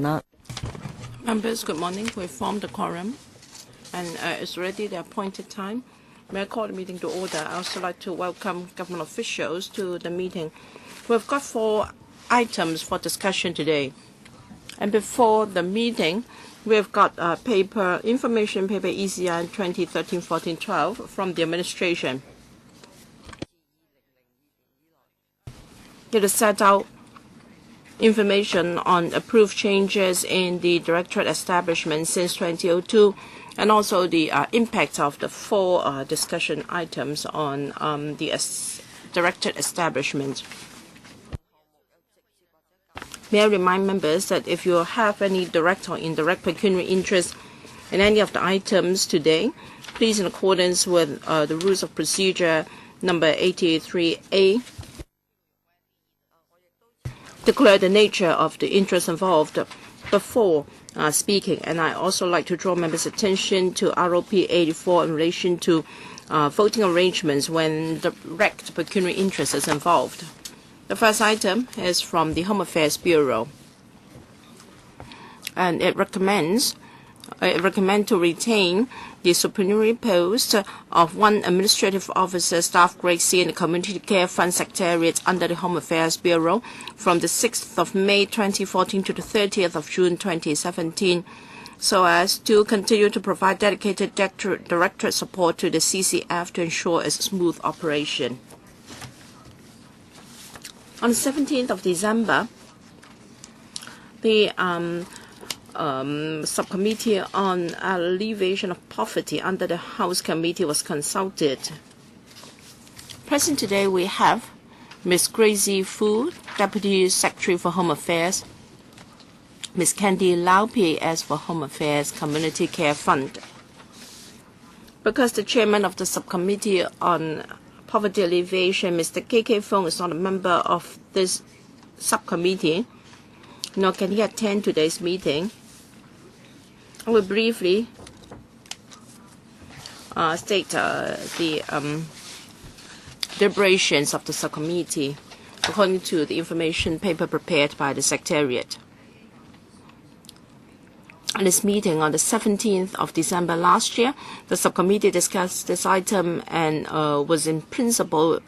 Members, good morning. We formed the quorum, and it's already the appointed time. May I call the meeting to order? I also like to welcome government officials to the meeting. We've got 4 items for discussion today. And before the meeting, we've got information paper ECI 2013-14-12 from the administration. It is set out information on approved changes in the directorate establishment since 2002, and also the impact of the 4 discussion items on the directorate establishment. May I remind members that if you have any direct or indirect pecuniary interest in any of the items today, please, in accordance with the rules of procedure number 83A, declare the nature of the interest involved before speaking. And I also like to draw members' attention to ROP 84 in relation to voting arrangements when direct pecuniary interest is involved. The first item is from the Home Affairs Bureau, and it recommends to retain the supernumerary post of 1 administrative officer, staff grade C in the Community Care Fund Secretariat under the Home Affairs Bureau from the 6th of May 2014 to the 30th of June 2017, so as to continue to provide dedicated directorate support to the CCF to ensure its smooth operation. On the 17th of December, the Subcommittee on Alleviation of Poverty under the House Committee was consulted. Present today we have Ms. Gracie Fu, Deputy Secretary for Home Affairs, Ms. Candy Lau, PAS for Home Affairs Community Care Fund. Because the Chairman of the Subcommittee on Poverty Alleviation, Mr. KK Fong, is not a member of this subcommittee, nor can he attend today's meeting, I will briefly state the deliberations of the subcommittee according to the information paper prepared by the Secretariat. On this meeting on the 17th of December last year, the subcommittee discussed this item and was in principle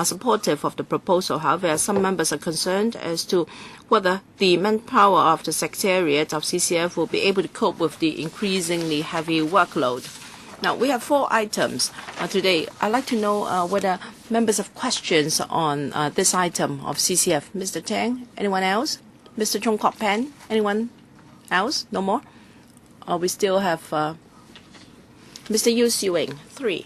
supportive of the proposal. However, some members are concerned as to whether the manpower of the Secretariat of CCF will be able to cope with the increasingly heavy workload. Now, we have 4 items today. I'd like to know whether members have questions on this item of CCF. Mr. Tseung, anyone else? Mr. Chung Kok Pan, anyone else? No more? We still have Mr. Yu Siwing, 3.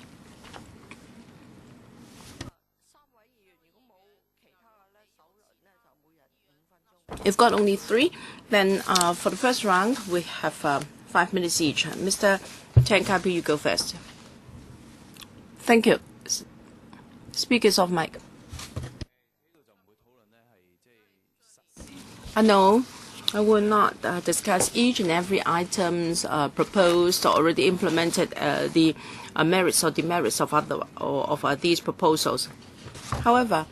If got only 3, then for the first round, we have 5 minutes each. Mr. Tseung Kapi, you go first. Thank you. Speakers off mic. No, I will not discuss each and every items proposed or already implemented, the merits or demerits of these proposals. However,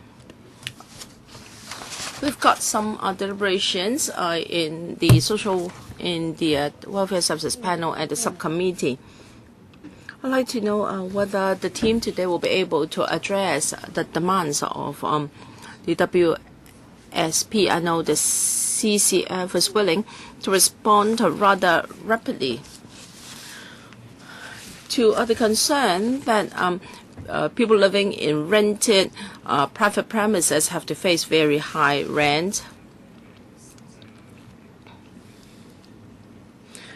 we've got some deliberations in the Welfare Services Panel and the subcommittee. I'd like to know whether the team today will be able to address the demands of the WSP. I know the CCF is willing to respond rather rapidly to the concern that people living in rented private premises have to face very high rent.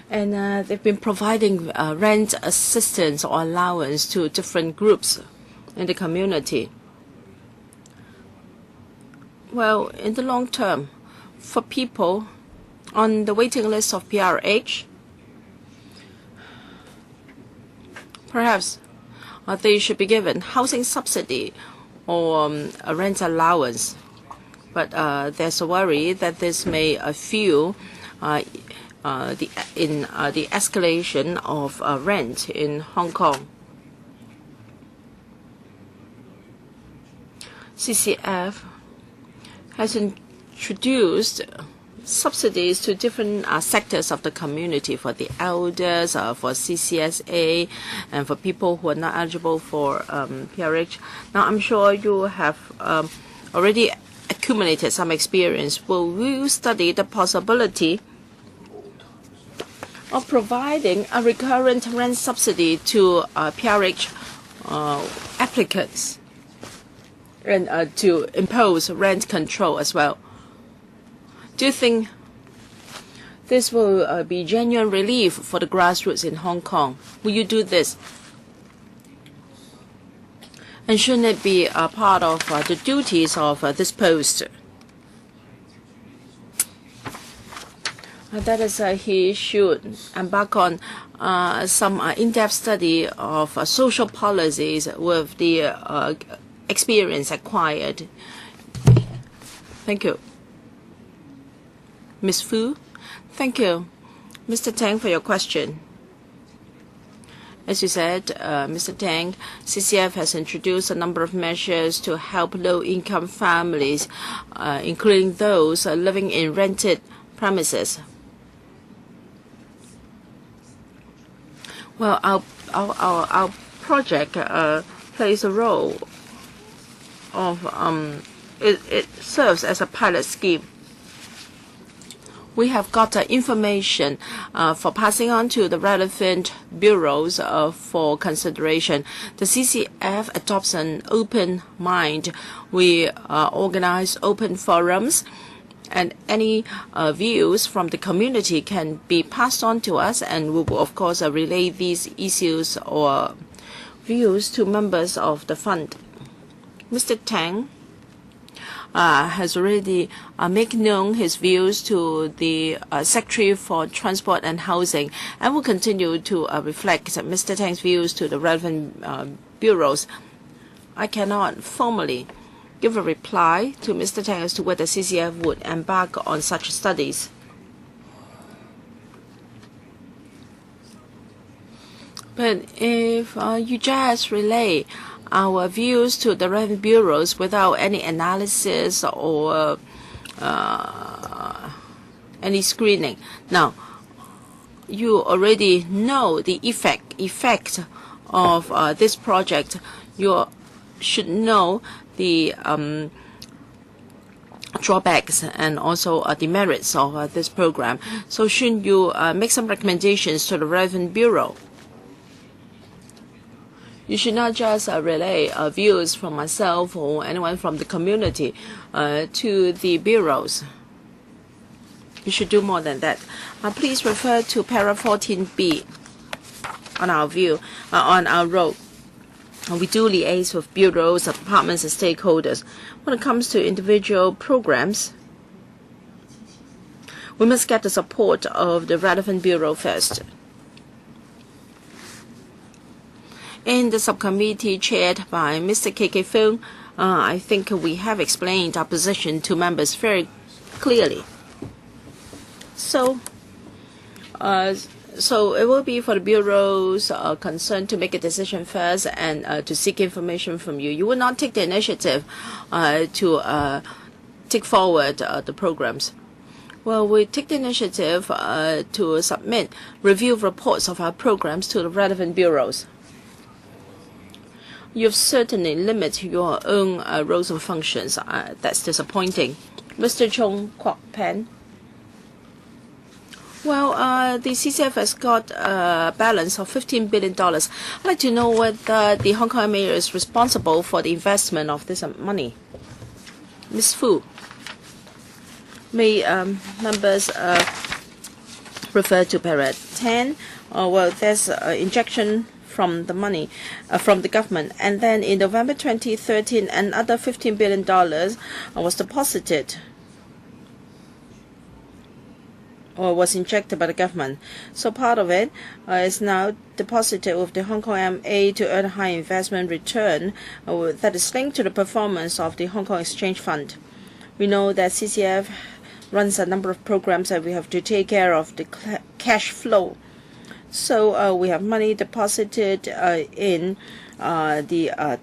And they've been providing rent assistance or allowance to different groups in the community. Well, in the long term, for people on the waiting list of PRH, perhaps they should be given housing subsidy or a rent allowance. But there's a worry that this may fuel the escalation of rent in Hong Kong. CCF has introduced subsidies to different sectors of the community, for the elders, for CCSA, and for people who are not eligible for PRH. Now, I'm sure you have already accumulated some experience. Will you study the possibility of providing a recurrent rent subsidy to PRH applicants, and to impose rent control as well? Do you think this will be genuine relief for the grassroots in Hong Kong? Will you do this? And shouldn't it be a part of the duties of this post? That is, he should embark on some in-depth study of social policies with the experience acquired. Thank you. Ms. Fu? Thank you, Mr. Tang, for your question. As you said, Mr. Tang, CCF has introduced a number of measures to help low-income families, including those living in rented premises. Well, our project plays a role of it serves as a pilot scheme. We have got information for passing on to the relevant bureaus for consideration. The CCF adopts an open mind. We organize open forums, and any views from the community can be passed on to us, and we will, of course, relay these issues or views to members of the fund. Mr. Tang has already made known his views to the Secretary for Transport and Housing, and will continue to reflect Mr. Tang's views to the relevant bureaus. I cannot formally give a reply to Mr. Tang as to whether CCF would embark on such studies. But if you just relay our views to the relevant bureaus without any analysis or any screening, now you already know the effect of this project. You should know the drawbacks and also the merits of this program. So shouldn't you make some recommendations to the relevant bureau? You should not just relay views from myself or anyone from the community to the bureaus. You should do more than that. Please refer to para 14B on our view, on our role. We do liaise with bureaus, departments, and stakeholders. When it comes to individual programs, we must get the support of the relevant bureau first. In the subcommittee chaired by Mr. K.K. Fung, I think we have explained our position to members very clearly. So it will be for the bureaus concerned to make a decision first and to seek information from you. You will not take the initiative to take forward the programs. Well, we take the initiative to submit review reports of our programs to the relevant bureaus. You've certainly limited your own roles and functions. That's disappointing. Mr. Chung Kwok Pen. Well, the CCF has got a balance of $15 billion. I'd like to know whether the Hong Kong mayor is responsible for the investment of this money. Ms. Fu. May members refer to para 10? Well, there's injection from the money from the government, and then in November 2013 another $15 billion was deposited or was injected by the government. So part of it is now deposited with the Hong Kong MA to earn a high investment return that is linked to the performance of the Hong Kong Exchange Fund. We know that CCF runs a number of programs that we have to take care of the cash flow. So we have money deposited in the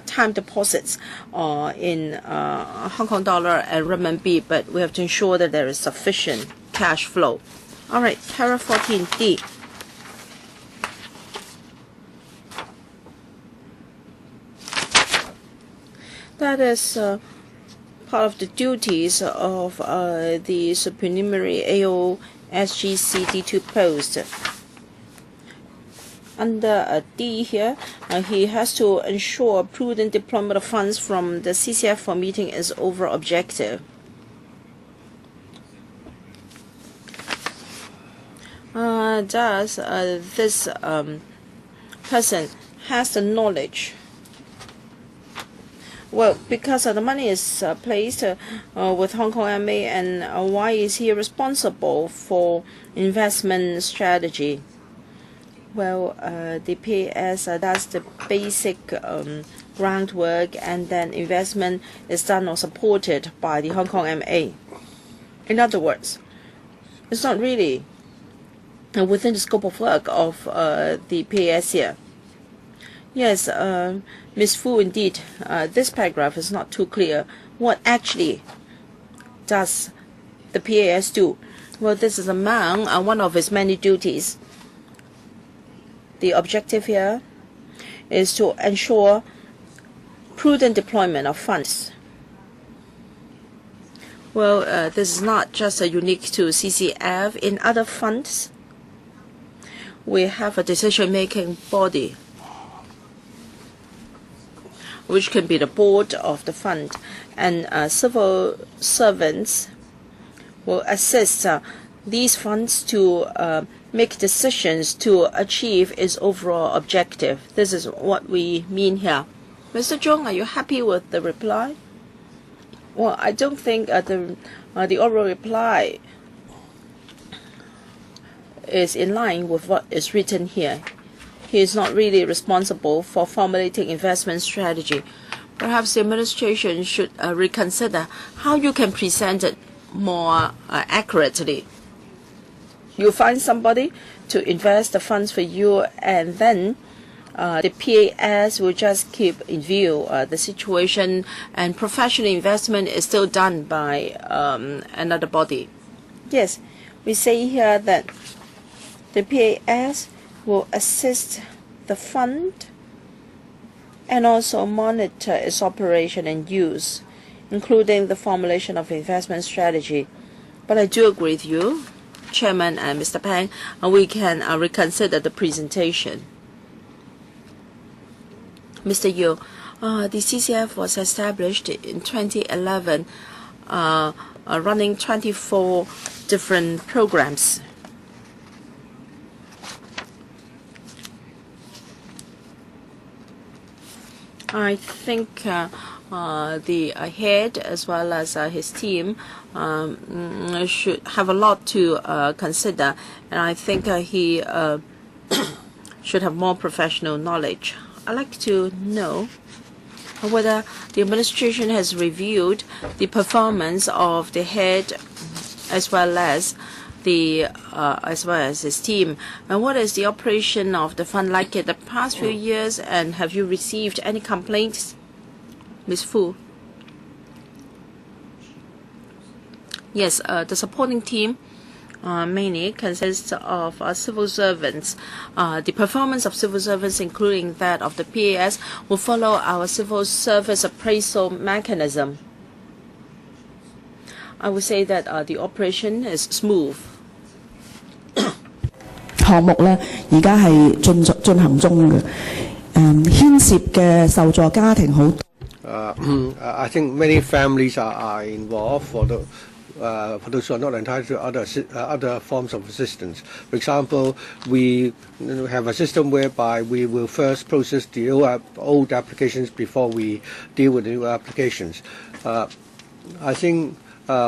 time deposits in Hong Kong dollar and renminbi, but we have to ensure that there is sufficient cash flow. All right, para 14D. That is part of the duties of the supernumerary AOSGCD2 post. Under D here, he has to ensure prudent deployment of funds from the CCF for meeting its overall objective. Does this person has the knowledge? Well, because the money is placed with Hong Kong MA, and why is he responsible for investment strategy? Well, the PAS does the basic groundwork, and then investment is done or supported by the Hong Kong MA. In other words, it's not really within the scope of work of the PAS here. Yes, Ms. Fu, indeed, this paragraph is not too clear. What actually does the PAS do? Well, this is among one of its many duties. The objective here is to ensure prudent deployment of funds. Well, this is not just unique to CCF. In other funds, we have a decision-making body, which can be the board of the fund, and civil servants will assist these funds to make decisions to achieve its overall objective. This is what we mean here. Mr. Tseung, are you happy with the reply? Well, I don't think the oral reply is in line with what is written here. He is not really responsible for formulating investment strategy. Perhaps the administration should reconsider how you can present it more accurately. You find somebody to invest the funds for you, and then the PAS will just keep in view the situation, and professional investment is still done by another body. Yes, we say here that the PAS will assist the fund and also monitor its operation and use, including the formulation of investment strategy. But I do agree with you, Chairman and Mr. Pang, we can reconsider the presentation. Mr. Yu, the CCF was established in 2011, running 24 different programs. I think the head as well as his team should have a lot to consider, and I think he should have more professional knowledge. I'd like to know whether the administration has reviewed the performance of the head as well as his team, and what is the operation of the fund like in the past few years, and have you received any complaints? Ms. Fu. Yes, the supporting team mainly consists of civil servants. The performance of civil servants, including that of the PAS, will follow our civil service appraisal mechanism. I would say that the operation is smooth. 項目呢，而家係進行中嘅，牽涉嘅受助家庭好多。I think many families are involved for those who are not entitled to other forms of assistance. For example, we have a system whereby we will first process the old applications before we deal with the new applications. I think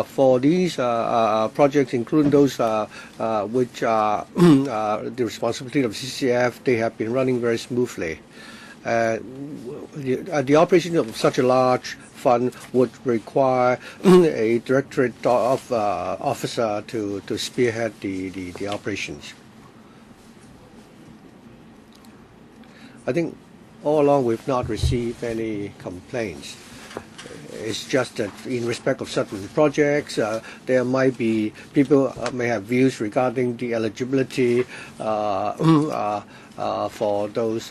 for these projects, including those which are the responsibility of CCF, they have been running very smoothly. The operation of such a large fund would require a directorate officer to spearhead the operations. I think all along we've not received any complaints. It's just that in respect of certain projects, there might be people may have views regarding the eligibility for those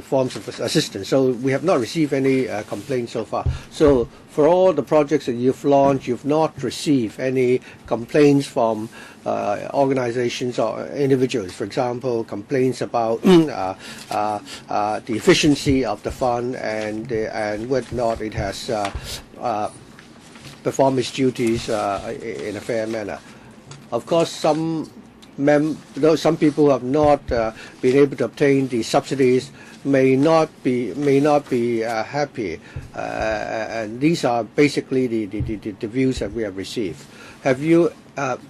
forms of assistance. So we have not received any complaints so far. So for all the projects that you've launched, you've not received any complaints from organizations or individuals. For example, complaints about the efficiency of the fund and whether or not it has performed its duties in a fair manner. Of course, some people who have not been able to obtain the subsidies may not be happy, and these are basically the views that we have received. Have you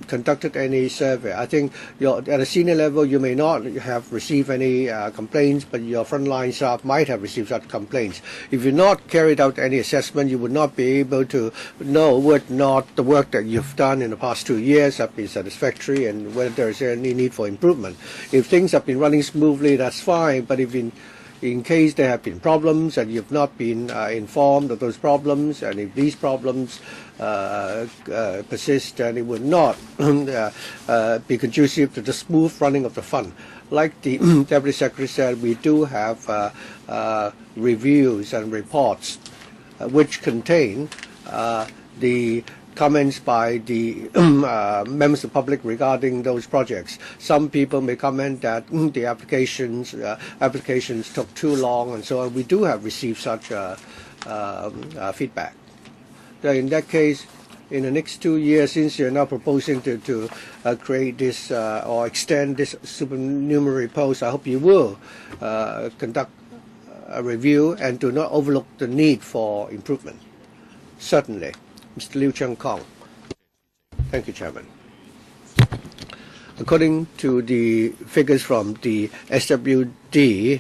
conducted any survey? I think at a senior level you may not have received any complaints, but your frontline staff might have received such complaints. If you've not carried out any assessment, you would not be able to know whether or not the work that you've done in the past 2 years have been satisfactory and whether there is any need for improvement. If things have been running smoothly, that's fine, but if in case there have been problems and you've not been informed of those problems, and if these problems persist, then it would not be conducive to the smooth running of the fund. Like the Deputy Secretary said, we do have reviews and reports which contain the comments by the members of the public regarding those projects. Some people may comment that the applications took too long and so on. We do have received such feedback. So in that case, in the next 2 years, since you're now proposing to create this or extend this supernumerary post, I hope you will conduct a review and do not overlook the need for improvement. Certainly. Mr. Liu Chung Kong. Thank you, Chairman. According to the figures from the SWD,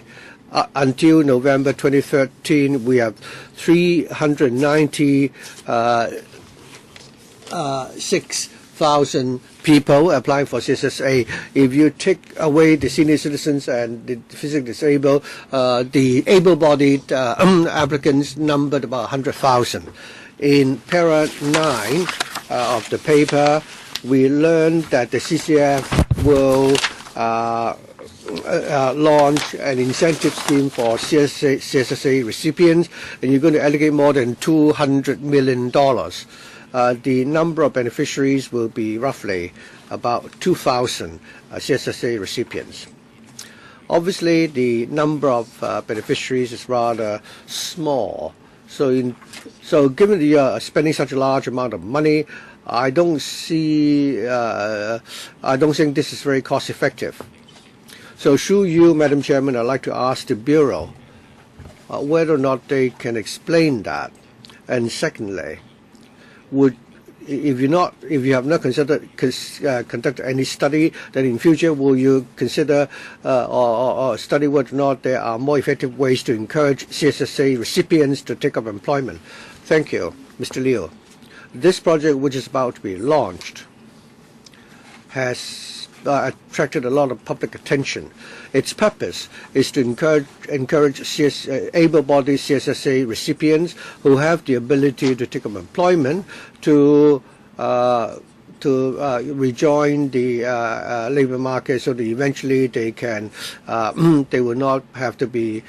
until November 2013, we have 396,000 people applying for CSSA. If you take away the senior citizens and the physically disabled, the able-bodied applicants numbered about 100,000. In para 9 of the paper, we learned that the CCF will launch an incentive scheme for CSSA recipients, and you're going to allocate more than $200 million. The number of beneficiaries will be roughly about 2,000 CSSA recipients. Obviously, the number of beneficiaries is rather small. So given that you are spending such a large amount of money, I don't think this is very cost effective. So through you, Madam Chairman, I'd like to ask the Bureau whether or not they can explain that. And secondly, if you have not conducted any study, then in future will you consider or study whether or not there are more effective ways to encourage CSSA recipients to take up employment? Thank you, Mr. Liu. This project, which is about to be launched, has attracted a lot of public attention. Its purpose is to encourage able-bodied CSSA recipients who have the ability to take up employment to rejoin the labor market, so that eventually they can they will not have to be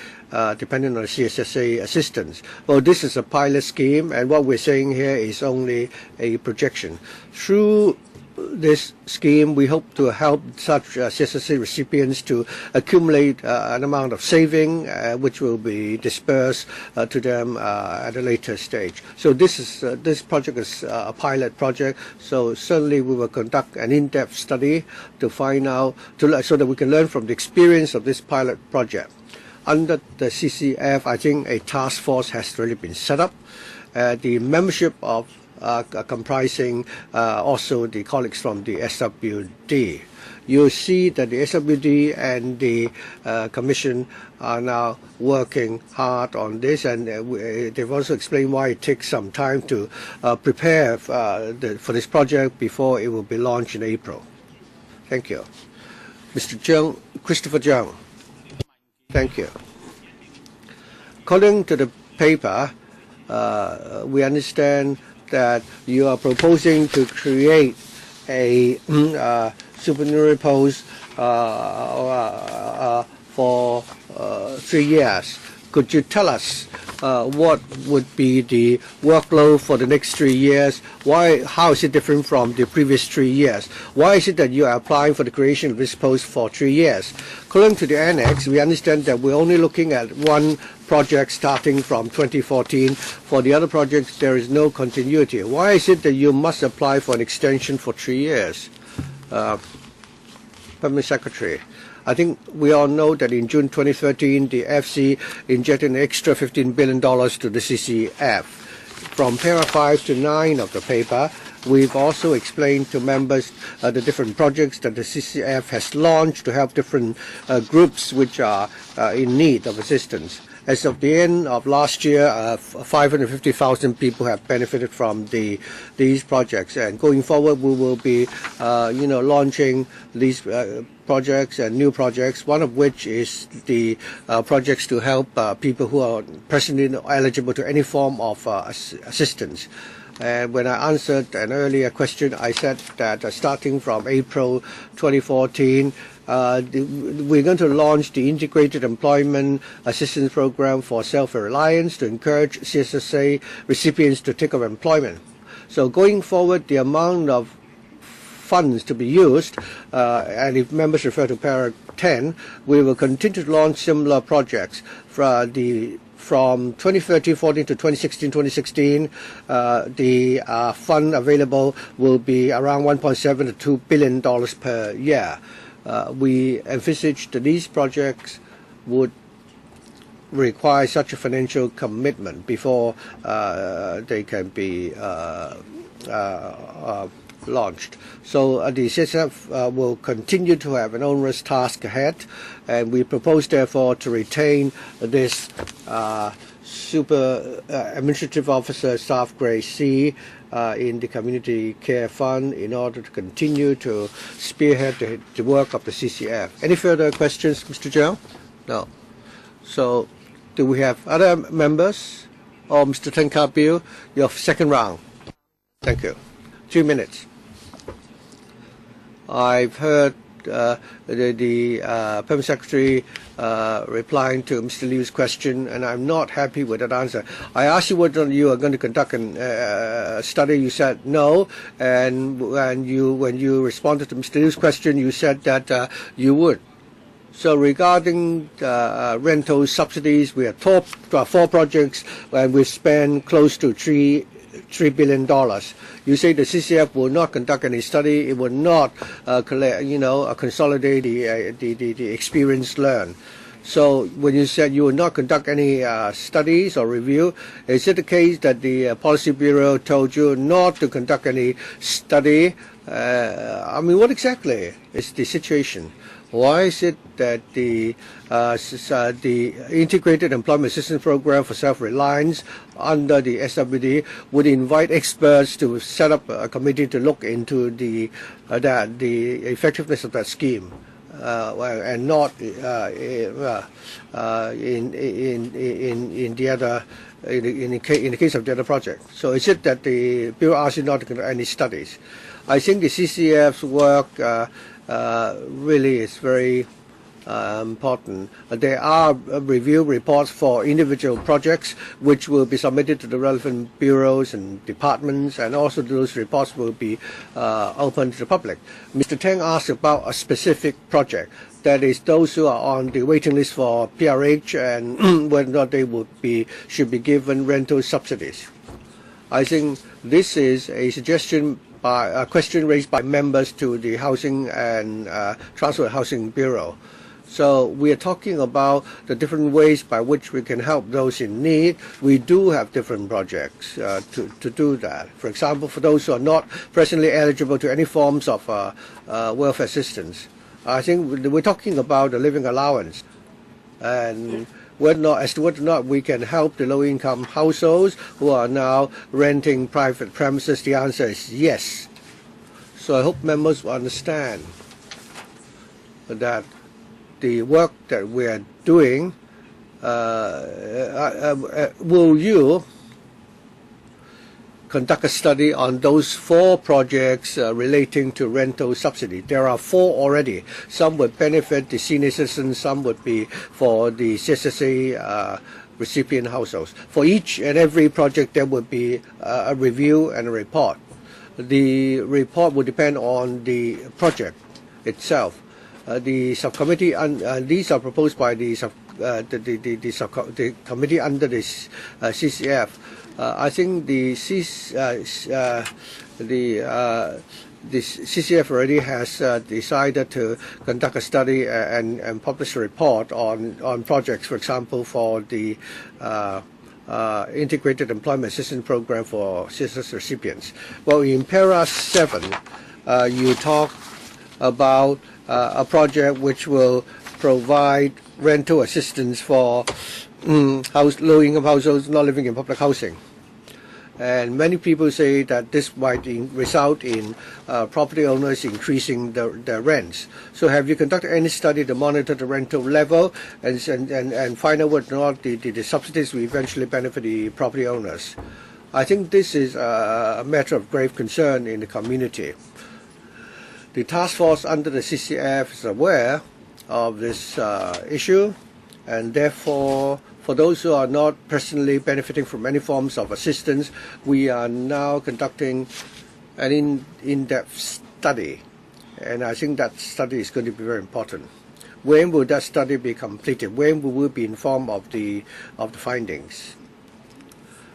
dependent on CSSA assistance. Well, this is a pilot scheme, and what we're saying here is only a projection. Through this scheme, we hope to help such CSSA recipients to accumulate an amount of saving, which will be dispersed to them at a later stage. So this project is a pilot project. So certainly we will conduct an in-depth study to find out, so that we can learn from the experience of this pilot project. Under the CCF, I think a task force has already been set up. The membership of comprising also the colleagues from the SWD. You see that the SWD and the Commission are now working hard on this, and they've also explained why it takes some time to prepare for this project before it will be launched in April. Thank you. Mr. Tseung, Christopher Tseung. Thank you. According to the paper, we understand that you are proposing to create a supernumerary post for 3 years. Could you tell us what would be the workload for the next 3 years? How is it different from the previous 3 years? Why is it that you are applying for the creation of this post for 3 years? According to the annex, we understand that we're only looking at one project starting from 2014. For the other projects, there is no continuity. Why is it that you must apply for an extension for 3 years? Permanent Secretary. I think we all know that in June 2013, the FC injected an extra $15 billion to the CCF. From paragraph 5 to 9 of the paper, we've also explained to members the different projects that the CCF has launched to help different groups which are in need of assistance. As of the end of last year, 550,000 people have benefited from these projects. And going forward, we will be, launching these projects and new projects, one of which is the projects to help people who are presently not eligible to any form of assistance. And when I answered an earlier question, I said that starting from April 2014, we're going to launch the Integrated Employment Assistance Program for Self-Reliance to encourage CSSA recipients to take up employment. So going forward, the amount of funds to be used, and if members refer to paragraph 10, we will continue to launch similar projects from 2013-14 to 2016-2016, the fund available will be around $1.7 to $2 billion per year. We envisage that these projects would require such a financial commitment before they can be launched. So the CSF will continue to have an onerous task ahead, and we propose therefore to retain this super administrative officer staff grade C in the Community Care Fund in order to continue to spearhead the work of the CCF. Any further questions, Mr. Tseung? No. So do we have other members? Or Mr. Tenkabil, your second round. Thank you. 2 minutes. I've heard the Permanent Secretary replying to Mr. Liu's question, and I'm not happy with that answer. I asked you whether you are going to conduct a study. You said no, and when you responded to Mr. Liu's question, you said that you would. So regarding rental subsidies, we have 4 projects, and we've spent close to $3 billion. You say the CCF will not conduct any study. It will not consolidate the experience learned. So when you said you will not conduct any studies or review, is it the case that the Policy Bureau told you not to conduct any study? What exactly is the situation? Why is it that the Integrated Employment Assistance Program for Self-Reliance under the SWD would invite experts to set up a committee to look into the effectiveness of that scheme, and not in the case of the other project? So is it that the Bureau asked you not to conduct any studies? I think the CCF's work really is very important. There are review reports for individual projects which will be submitted to the relevant bureaus and departments, and also those reports will be open to the public. Mr. Teng asked about a specific project, that is those who are on the waiting list for PRH and whether or not they should be given rental subsidies. I think this is a suggestion, a question raised by members to the Housing and Transport Housing Bureau. So we are talking about the different ways by which we can help those in need. We do have different projects to do that. For example, for those who are not presently eligible to any forms of welfare assistance, I think we're talking about the living allowance, and as to whether or not we can help the low-income households who are now renting private premises. The answer is yes. So I hope members will understand that the work that we are doing, will you conduct a study on those 4 projects relating to rental subsidy? There are 4 already. Some would benefit the senior citizens, some would be for the CSSA recipient households. For each and every project, there would be a review and a report. The report would depend on the project itself. The subcommittee, these are proposed by the committee under the CCF. I think the CCF already has decided to conduct a study and publish a report on projects, for example, for the Integrated Employment Assistance Program for CSS recipients. Well, in Para 7, you talk about a project which will provide rental assistance for low-income households not living in public housing. And many people say that this might result in property owners increasing their rents. So have you conducted any study to monitor the rental level and find out whether or not the subsidies will eventually benefit the property owners? I think this is a matter of grave concern in the community. The task force under the CCF is aware of this issue, and therefore, for those who are not personally benefiting from any forms of assistance, we are now conducting an in-depth study, and I think that study is going to be very important. When will that study be completed? When will we be informed of the findings?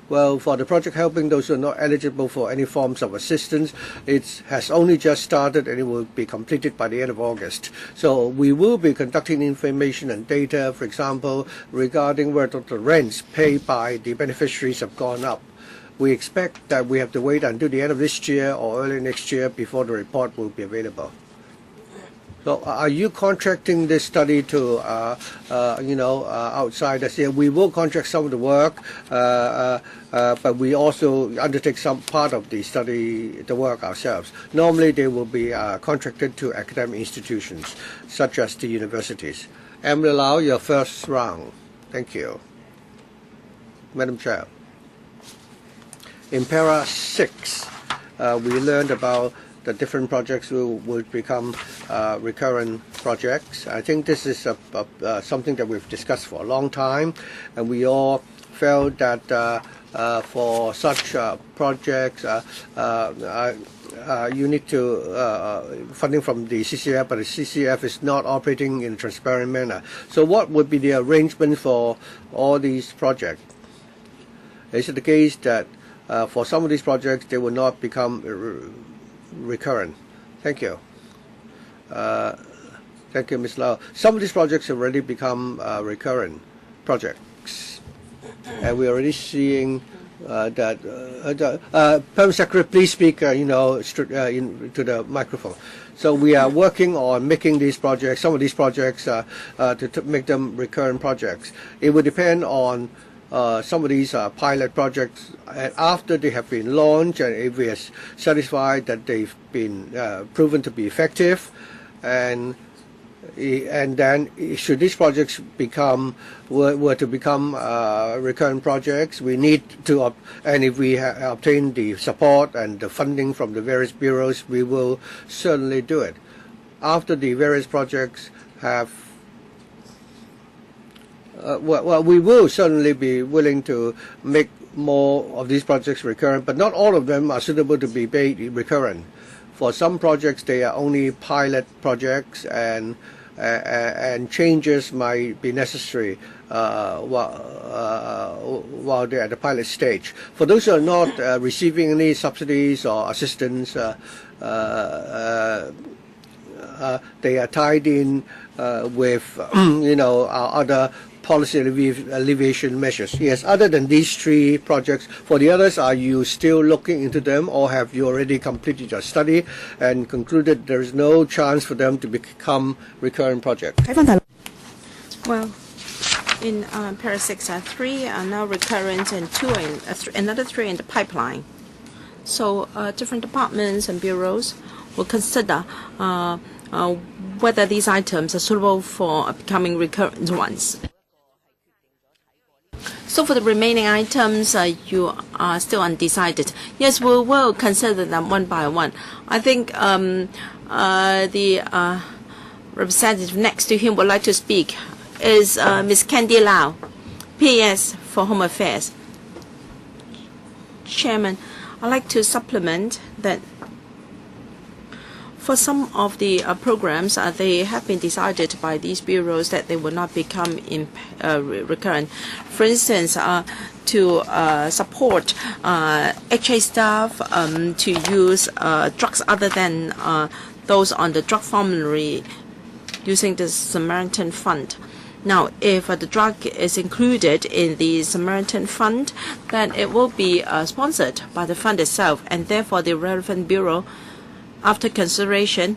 Well, for the project helping those who are not eligible for any forms of assistance, it has only just started and it will be completed by the end of August. So we will be conducting information and data, for example, regarding whether the rents paid by the beneficiaries have gone up. We expect that we have to wait until the end of this year or early next year before the report will be available. So are you contracting this study to, outsiders? Yeah, we will contract some of the work, but we also undertake some part of the study, the work ourselves. Normally, they will be contracted to academic institutions, such as the universities. Emily Lau, your first round. Thank you. Madam Chair. In Para 6, we learned about the different projects will become recurrent projects. I think this is something that we've discussed for a long time, and we all felt that for such projects, you need to funding from the CCF, but the CCF is not operating in a transparent manner. So what would be the arrangement for all these projects? Is it the case that for some of these projects, they will not become recurrent? Thank you. Thank you, Ms. Lau. Some of these projects have already become recurrent projects, and we're already seeing that. Permanent Secretary, please speak, to the microphone. So we are working on making these projects, some of these projects, to make them recurrent projects. It will depend on some of these pilot projects, and after they have been launched, and if we are satisfied that they've been proven to be effective, and then should these projects were to become recurrent projects, we need to, and if we obtain the support and the funding from the various bureaus, we will certainly do it. After the various projects have we will certainly be willing to make more of these projects recurrent, but not all of them are suitable to be made recurrent. For some projects, they are only pilot projects, and changes might be necessary while they're at the pilot stage. For those who are not receiving any subsidies or assistance, they are tied in with our other policy alleviation measures. Yes, other than these 3 projects, for the others, are you still looking into them, or have you already completed your study and concluded there is no chance for them to become recurrent projects? Well, in Para 6, 3 are now recurrent, and another 3 in the pipeline. So different departments and bureaus will consider whether these items are suitable for becoming recurrent ones. So for the remaining items, you are still undecided. Yes, we will consider them one by one. I think the representative next to him would like to speak is Ms. Candy Lau, PS for Home Affairs. Chairman, I'd like to supplement that for some of the programs, they have been decided by these bureaus that they will not become recurrent. For instance, to support HA staff to use drugs other than those on the drug formulary using the Samaritan Fund. Now, if the drug is included in the Samaritan Fund, then it will be sponsored by the fund itself, and therefore the relevant bureau, after consideration,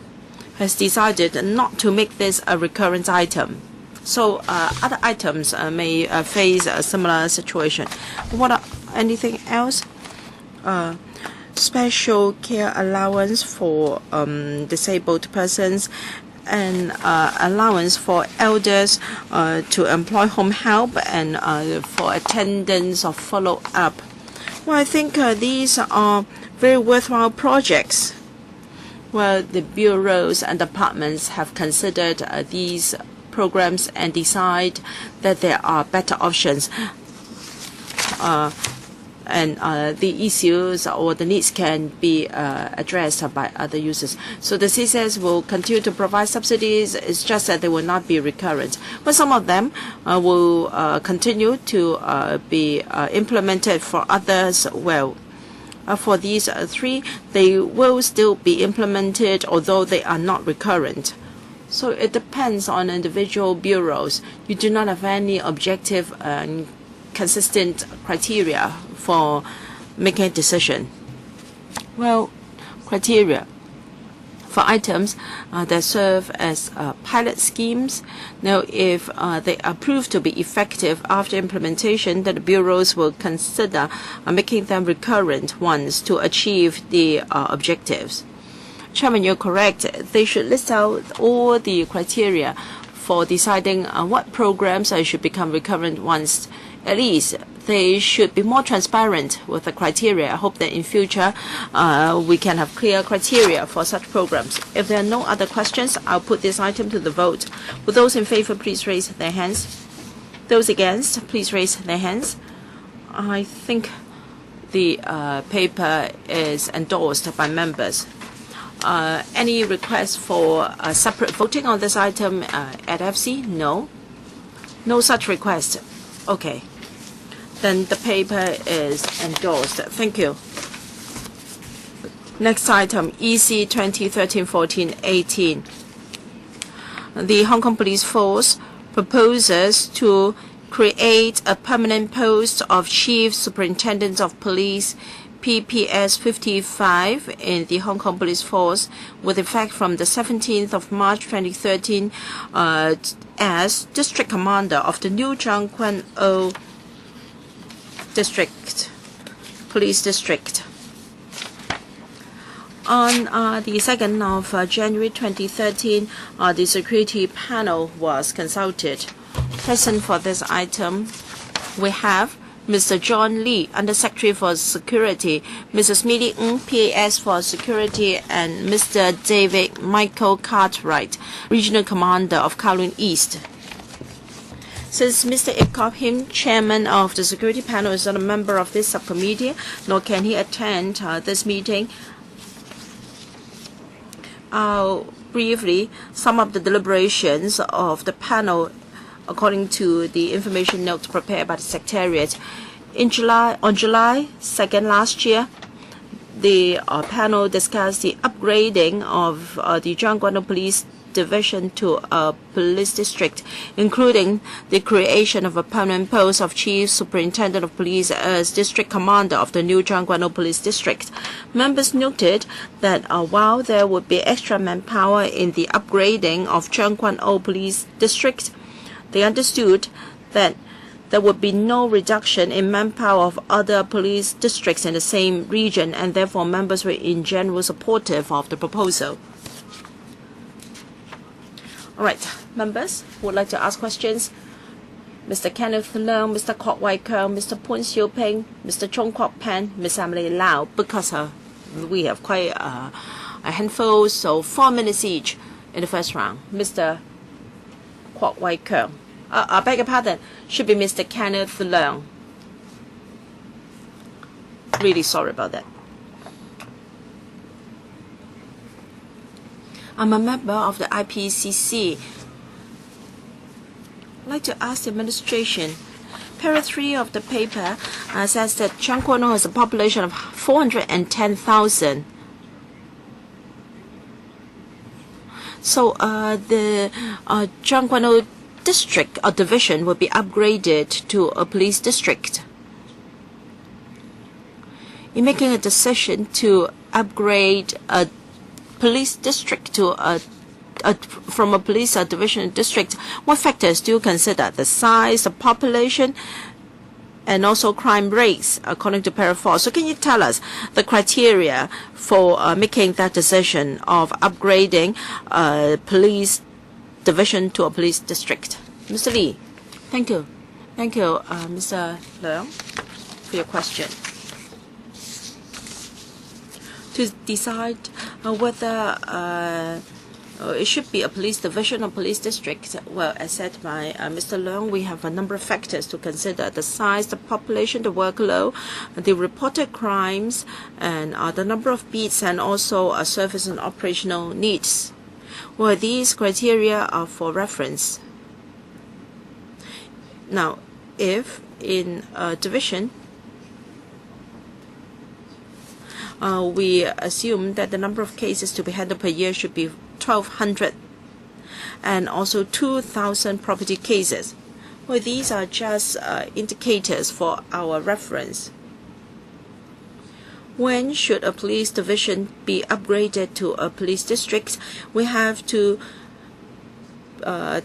has decided not to make this a recurrent item. So other items may face a similar situation. Anything else? Special care allowance for disabled persons and allowance for elders to employ home help and for attendance or follow-up. Well, I think these are very worthwhile projects where the bureaus and departments have considered these programs and decide that there are better options. And the issues or the needs can be addressed by other users. So the CCS will continue to provide subsidies. It's just that they will not be recurrent. But some of them will continue to be implemented. For others, well, for these three, they will still be implemented, although they are not recurrent. So it depends on individual bureaus. You do not have any objective and consistent criteria for making a decision. Well, criteria for items that serve as pilot schemes. Now, if they are proved to be effective after implementation, then the bureaus will consider making them recurrent ones to achieve the objectives. Chairman, you're correct. They should list out all the criteria for deciding what programs should become recurrent ones. At least they should be more transparent with the criteria. I hope that in future we can have clear criteria for such programs. If there are no other questions, I'll put this item to the vote. Will those in favor please raise their hands? Those against, please raise their hands. I think the paper is endorsed by members. Any request for separate voting on this item at FC? No. No such request. Okay. Then the paper is endorsed. Thank you. Next item, EC 2013-14-18. The Hong Kong Police Force proposes to create a permanent post of Chief Superintendent of Police, PPS 55, in the Hong Kong Police Force with effect from the 17th of March 2013 as District Commander of the new Kwan District, Police District. On the 2nd of January 2013, the security panel was consulted. Present for this item, we have Mr. John Lee, Under-Secretary for Security, Mrs. Millie Ng, PAS for Security, and Mr. David Michael Cartwright, Regional Commander of Kowloon East. Since Mr. Ip Kop Him, Chairman of the Security Panel, is not a member of this subcommittee, nor can he attend this meeting, I'll briefly sum up the deliberations of the panel according to the information notes prepared by the Secretariat. On July 2nd last year, the panel discussed the upgrading of the Kwan Police Division to a police district, including the creation of a permanent post of Chief Superintendent of Police as District Commander of the new Kwan Police District. Members noted that while there would be extra manpower in the upgrading of Kwan Police District, they understood that there would be no reduction in manpower of other police districts in the same region, and therefore members were in general supportive of the proposal. All right, members who would like to ask questions? Mr. Kenneth Leung, Mr. Kok Wai Keung, Mr. Poon Siu Ping, Mr. Chung Kwok Pen, Ms. Emily Lau, because we have quite a handful, so 4 minutes each in the first round. Mr. Kok Wai Keung. I beg your pardon, should be Mr. Kenneth Leung. Really sorry about that. I'm a member of the IPCC. I'd like to ask the administration. Para 3 of the paper says that Tseung Kwan O has a population of 410,000. So the Tseung Kwan O district or division will be upgraded to a police district. In making a decision to upgrade a police district to from a police division district, what factors do you consider? The size, the population, and also crime rates, according to Para 4. So can you tell us the criteria for making that decision of upgrading police division to a police district? Mr. Lee. Thank you. Thank you, Mr. Leung, for your question. To decide whether it should be a police division or police district, well, as said by Mr. Leung, we have a number of factors to consider: the size, the population, the workload, the reported crimes, and the number of beats, and also service and operational needs. Well, these criteria are for reference. Now, if in a division we assume that the number of cases to be handled per year should be 1,200 and also 2,000 property cases. Well, these are just indicators for our reference. When should a police division be upgraded to a police district? We have to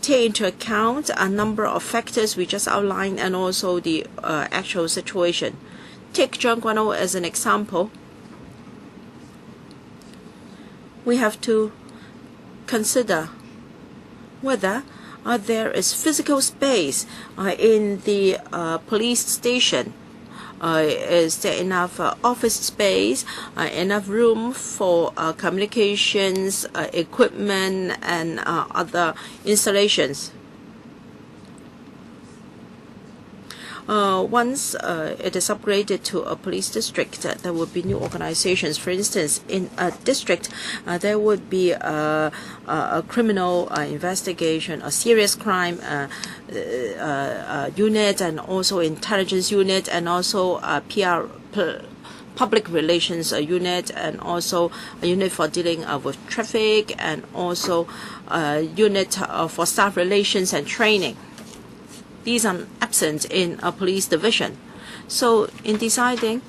take into account a number of factors we just outlined and also the actual situation. Take Tseung Kwan O as an example. We have to consider whether there is physical space in the police station. Is there enough office space, enough room for communications, equipment, and other installations? Once it is upgraded to a police district, there will be new organizations. For instance, in a district, there would be a criminal investigation, a serious crime unit, and also intelligence unit, and also a public relations unit, and also a unit for dealing with traffic, and also a unit for staff relations and training. These are absent in a police division. So in deciding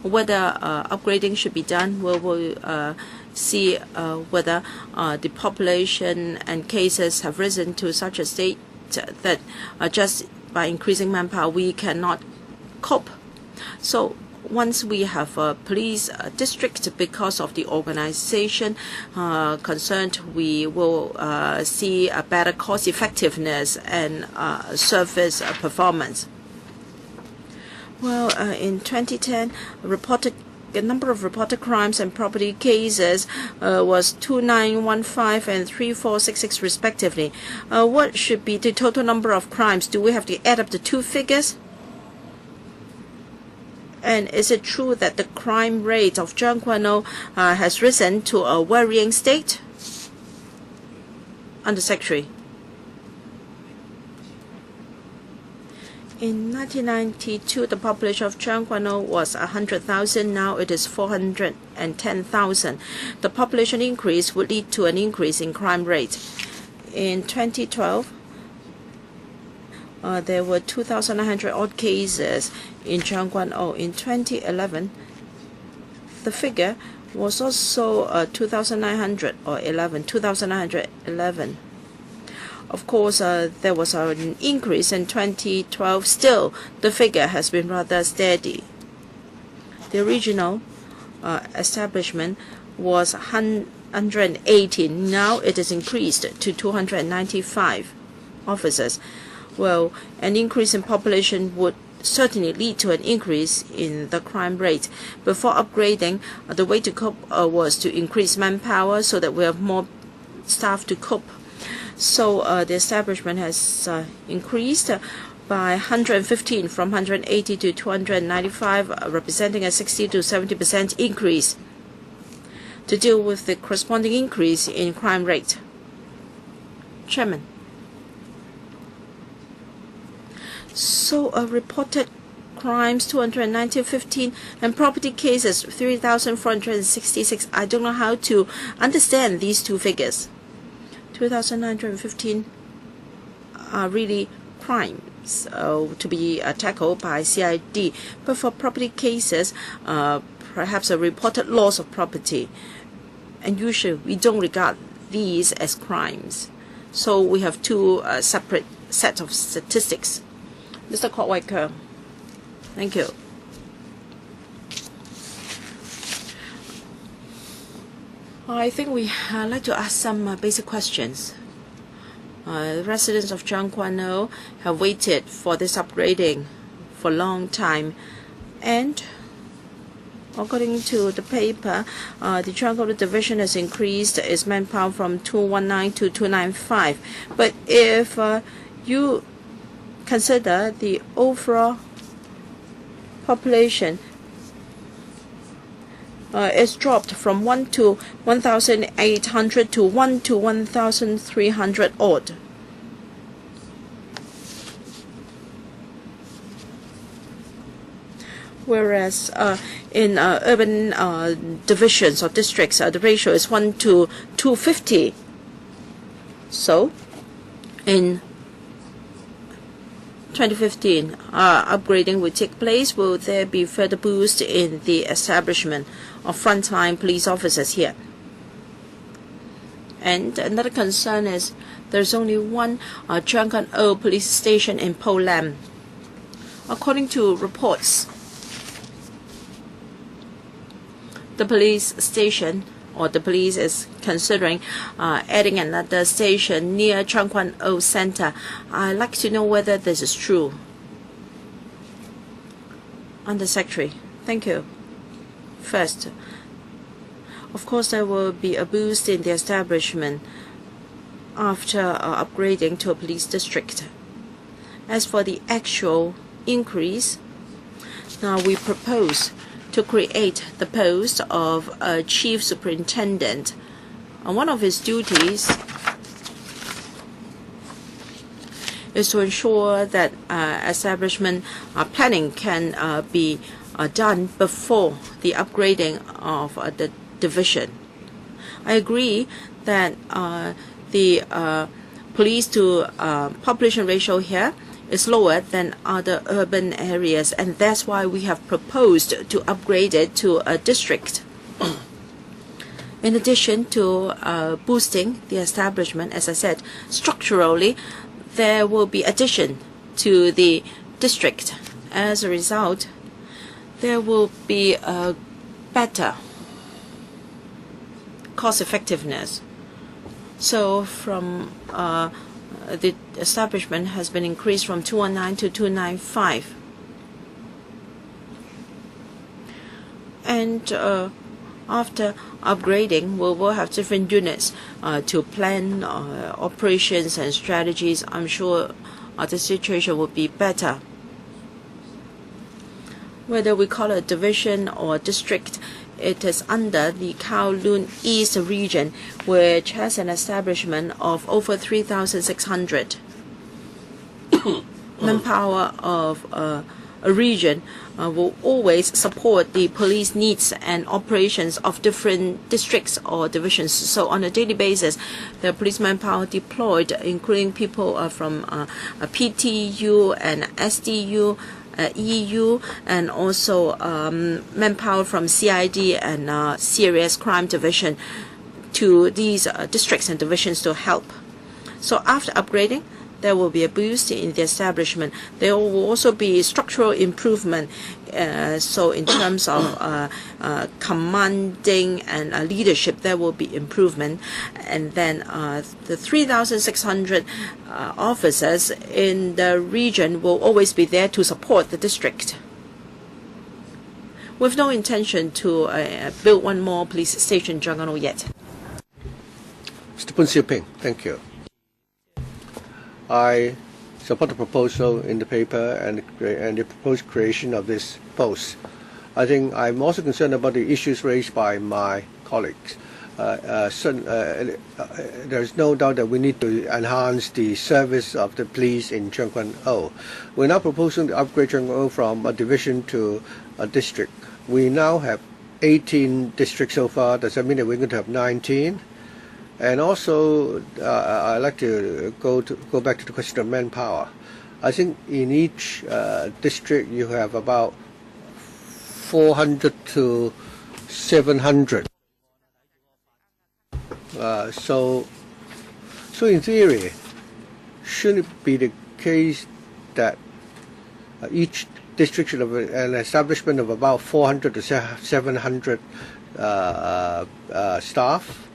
whether upgrading should be done, we will see whether the population and cases have risen to such a state that just by increasing manpower we cannot cope. So once we have a police district, because of the organization concerned, we will see a better cost effectiveness and service performance. Well, in 2010, the number of reported crimes and property cases was 2915 and 3466 respectively. What should be the total number of crimes? Do we have to add up the two figures? And is it true that the crime rate of Tseung Kwan O has risen to a worrying state? Undersecretary. In 1992, the population of Tseung Kwan O was 100,000. Now it is 410,000. The population increase would lead to an increase in crime rate. In 2012, there were 2,900 odd cases in Tseung Kwan O. In 2011, the figure was also 2,911. Of course, there was an increase in 2012. Still, the figure has been rather steady. The original establishment was 118. Now it is increased to 295 officers. Well, an increase in population would certainly lead to an increase in the crime rate. Before upgrading, the way to cope was to increase manpower so that we have more staff to cope. So the establishment has increased by 115 from 180 to 295, representing a 60 to 70% increase to deal with the corresponding increase in crime rate. Chairman. So reported crimes 215 and property cases 3,466. I don't know how to understand these two figures. 2,915 are really crimes to be tackled by CID, but for property cases, perhaps a reported loss of property, and usually we don't regard these as crimes. So we have two separate sets of statistics. Mr. Kwan. Thank you. I think we like to ask some basic questions. The residents of Kwan have waited for this upgrading for a long time, and according to the paper, the Kowloon division has increased its manpower from 219 to 295. But if you consider the overall population, it's dropped from 1 to 1,800 to 1 to 1,300 odd. Whereas in urban divisions or districts, the ratio is 1 to 250. So, in 2015, upgrading will take place. Will there be further boost in the establishment of frontline police officers here? And another concern is there's only one Kwan police station in Kowloon. According to reports, the police station, or the police is considering adding another station near Kwan Center. I'd like to know whether this is true. Under Secretary, thank you. First, of course, there will be a boost in the establishment after upgrading to a police district. As for the actual increase, now we propose to create the post of a Chief Superintendent. One of his duties is to ensure that establishment planning can be done before the upgrading of the division. I agree that the police to population ratio here is lower than other urban areas, and that's why we have proposed to upgrade it to a district. In addition to boosting the establishment, as I said, structurally, there will be addition to the district. As a result, there will be a better cost effectiveness. So from the establishment has been increased from 219 to 295. And after upgrading, we will have different units to plan operations and strategies. I'm sure the situation will be better. Whether we call it a division or a district, it is under the Kowloon East region, which has an establishment of over 3,600. Manpower of a region will always support the police needs and operations of different districts or divisions. So on a daily basis, the police manpower deployed, including people from PTU and SDU, EU, and also manpower from CID and Serious Crime Division to these districts and divisions to help. So after upgrading, there will be a boost in the establishment. There will also be structural improvement. So in terms of commanding and leadership, there will be improvement. And then the 3,600 officers in the region will always be there to support the district. With no intention to build one more police station in Kowloon yet. Mr. Poon Siu Ping, thank you. I support the proposal in the paper and the proposed creation of this post. I think I'm also concerned about the issues raised by my colleagues. There's no doubt that we need to enhance the service of the police in Kowloon. We're now proposing to upgrade Kowloon from a division to a district. We now have 18 districts so far. Does that mean that we're going to have 19? And also, I'd like to go back to the question of manpower. I think in each district you have about 400 to 700. So in theory, shouldn't it be the case that each district should have an establishment of about 400 to 700 staff?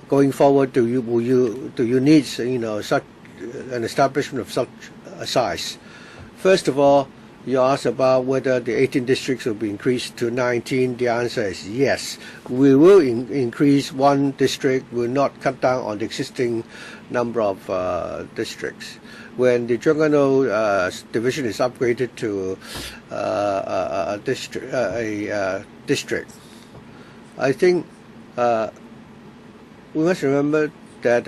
Going forward, do you need such an establishment of such a size? First of all, you asked about whether the 18 districts will be increased to 19. The answer is yes. We will increase one district. We will not cut down on the existing number of districts. When the Kowloon division is upgraded to a district, I think. We must remember that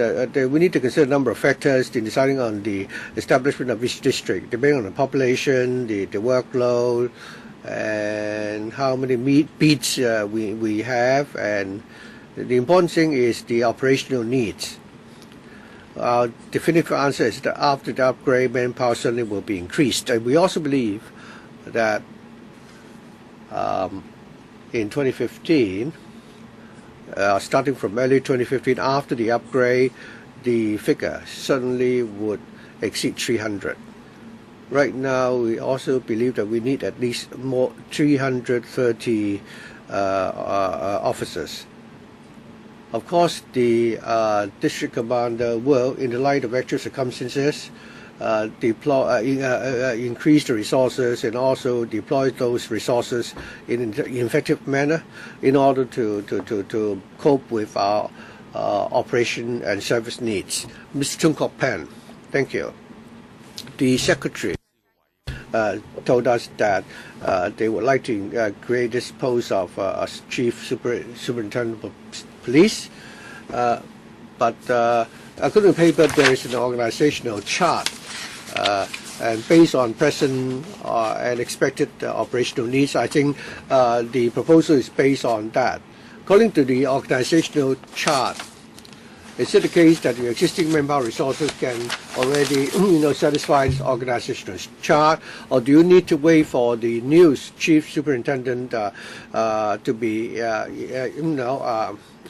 we need to consider a number of factors in deciding on the establishment of each district, depending on the population, the workload, and how many beats we have. And the important thing is the operational needs. Our definitive answer is that after the upgrade, manpower certainly will be increased. And we also believe that in 2015, starting from early 2015, after the upgrade, the figure certainly would exceed 300. Right now, we also believe that we need at least 330 officers. Of course, the district commander will, in the light of actual circumstances, increase the resources and also deploy those resources in an effective manner in order to cope with our operation and service needs. Mr. Tung Kok Pan, thank you. The Secretary told us that they would like to create this post of Chief Superintendent of Police, but according to the paper, there is an organizational chart, and based on present and expected operational needs, I think the proposal is based on that. According to the organizational chart, is it the case that the existing manpower resources can already satisfy this organizational chart, or do you need to wait for the new Chief Superintendent to be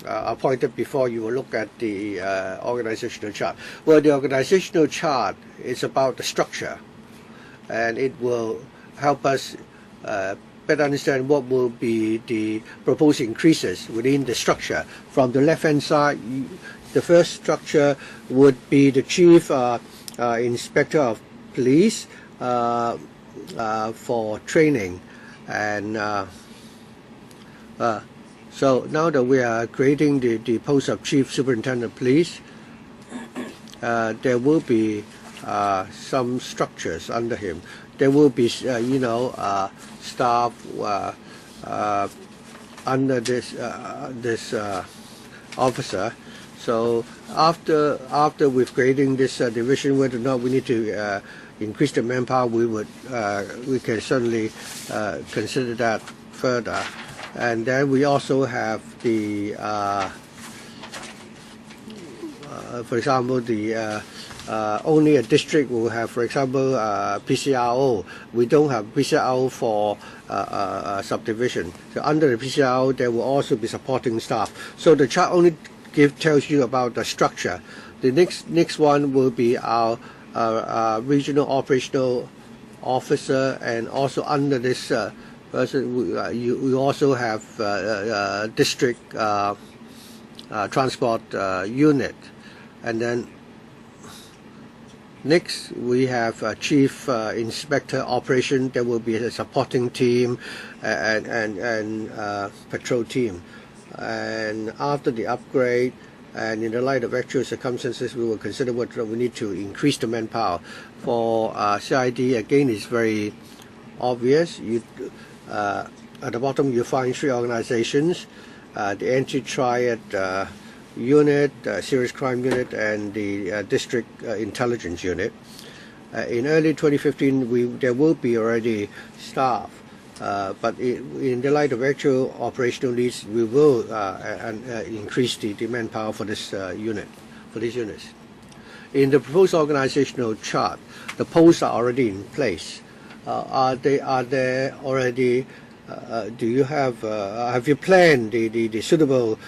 appointed before you will look at the organizational chart? Well, the organizational chart is about the structure, and it will help us better understand what will be the proposed increases within the structure. From the left-hand side, the first structure would be the Chief Inspector of Police for training, and so now that we are creating the post of Chief Superintendent of Police, there will be some structures under him. There will be, staff under this officer. So after we've creating this division, whether or not we need to increase the manpower, we can certainly consider that further. And then we also have the, for example, the only a district will have, for example, PCRO. We don't have PCRO for subdivision. So under the PCRO, there will also be supporting staff. So the chart only tells you about the structure. The next one will be our regional operational officer, and also under this person, we also have district transport unit, and then next we have a chief inspector operation. There will be a supporting team and patrol team. And after the upgrade, and in the light of actual circumstances, we will consider what we need to increase the manpower. For CID, again, it's very obvious. At the bottom, you find 3 organizations: the anti-triad unit, serious crime unit, and the district intelligence unit. In early 2015, there will be already staff, but in the light of actual operational needs, we will increase the manpower for this unit, for these units. In the proposed organizational chart, the posts are already in place. Are there already? Do you have you planned the suitable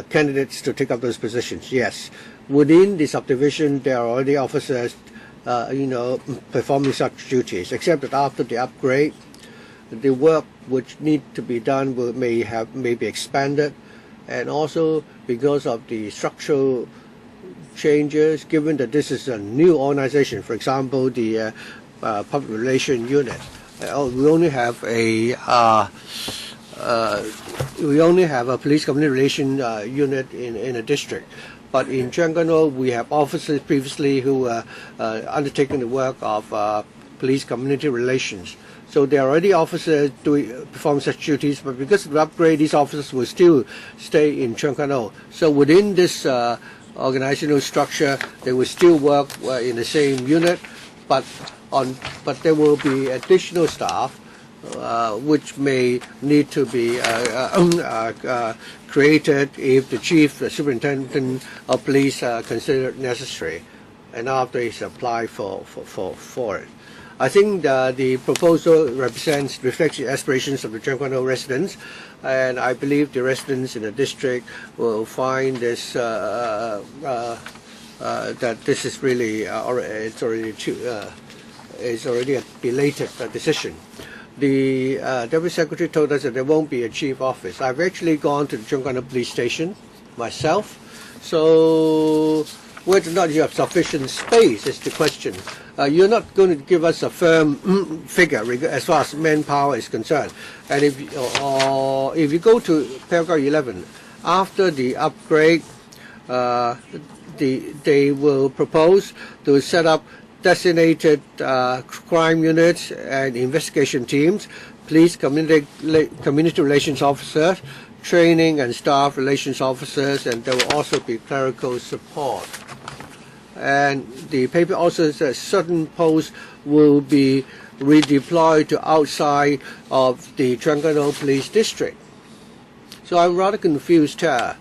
candidates to take up those positions? Yes. Within the subdivision, there are already officers, performing such duties. Except that after the upgrade, the work which need to be done may be expanded, and also because of the structural changes, given that this is a new organization. For example, the public relations unit. We only have a police community relation unit in a district, but in Tseung, we have officers previously who were undertaking the work of police community relations. So there are already officers perform such duties, but because of the upgrade, these officers will still stay in Tseung. So within this organizational structure, they will still work in the same unit, but there will be additional staff which may need to be created if the Chief Superintendent of Police consider it necessary, and after he's applied for it. I think the proposal reflects the aspirations of the Tseung residents, and I believe the residents in the district will find this that this is really it's already a belated decision. The Deputy Secretary told us that there won't be a chief office. I've actually gone to the Tseung police station myself, so whether or not you have sufficient space is the question. You're not going to give us a firm figure as far as manpower is concerned. And if you go to paragraph 11, after the upgrade, they will propose to set up designated crime units and investigation teams, police community relations officers, training and staff relations officers, and there will also be clerical support. And the paper also says certain posts will be redeployed to outside of the Tseung Police District. So I'm rather confused here.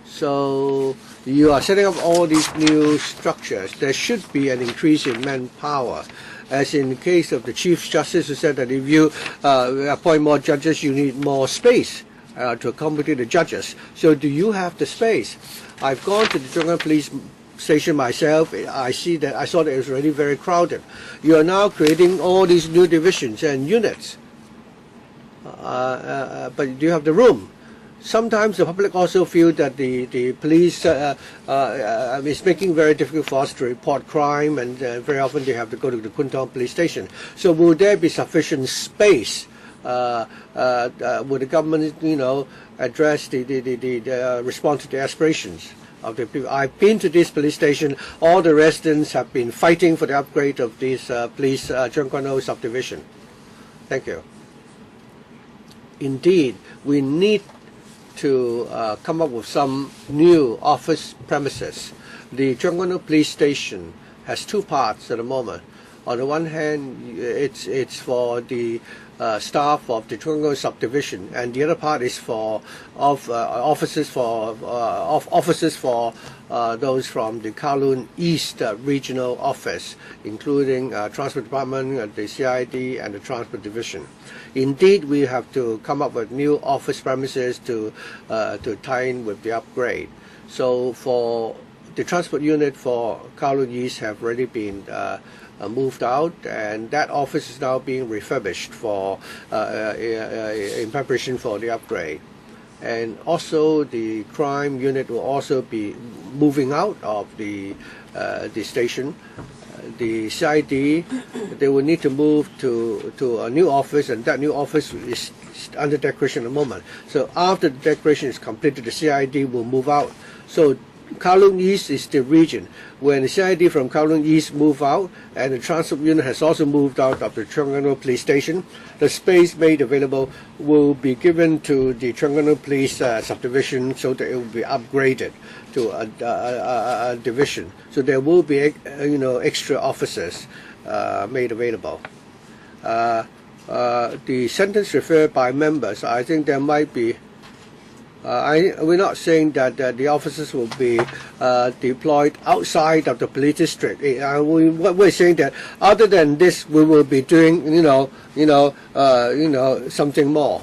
So you are setting up all these new structures. There should be an increase in manpower. As in the case of the Chief Justice, who said that if you appoint more judges, you need more space to accommodate the judges. So do you have the space? I've gone to the Tseung Police Station myself. I saw that it was already very crowded. You are now creating all these new divisions and units. But do you have the room? Sometimes the public also feel that the police is making it very difficult for us to report crime, and very often they have to go to the Kowloon police station. So will there be sufficient space? Will the government, address the response to the aspirations of the people? I've been to this police station. All the residents have been fighting for the upgrade of this police Tseung subdivision. Thank you. Indeed, we need to come up with some new office premises. The Tseung police station has 2 parts at the moment. On the one hand, it's for the staff of the Tseung subdivision, and the other part is for officers for those from the Kowloon East Regional Office, including Transport Department, the CID, and the Transport Division. Indeed, we have to come up with new office premises to tie in with the upgrade. So for the transport unit for Kowloon East have already been moved out, and that office is now being refurbished for in preparation for the upgrade. And also the crime unit will also be moving out of the station. The CID, they will need to move to a new office, and that new office is under decoration at the moment. So after the decoration is completed, the CID will move out. So Kowloon East is the region. When the CID from Kowloon East move out, and the transport unit has also moved out of the Tseung Police Station, the space made available will be given to the Tseung Police subdivision so that it will be upgraded to a division. So there will be extra officers made available. The sentence referred by members, I think there might be. We're not saying that the officers will be deployed outside of the police district. We're saying that other than this, we will be doing, something more.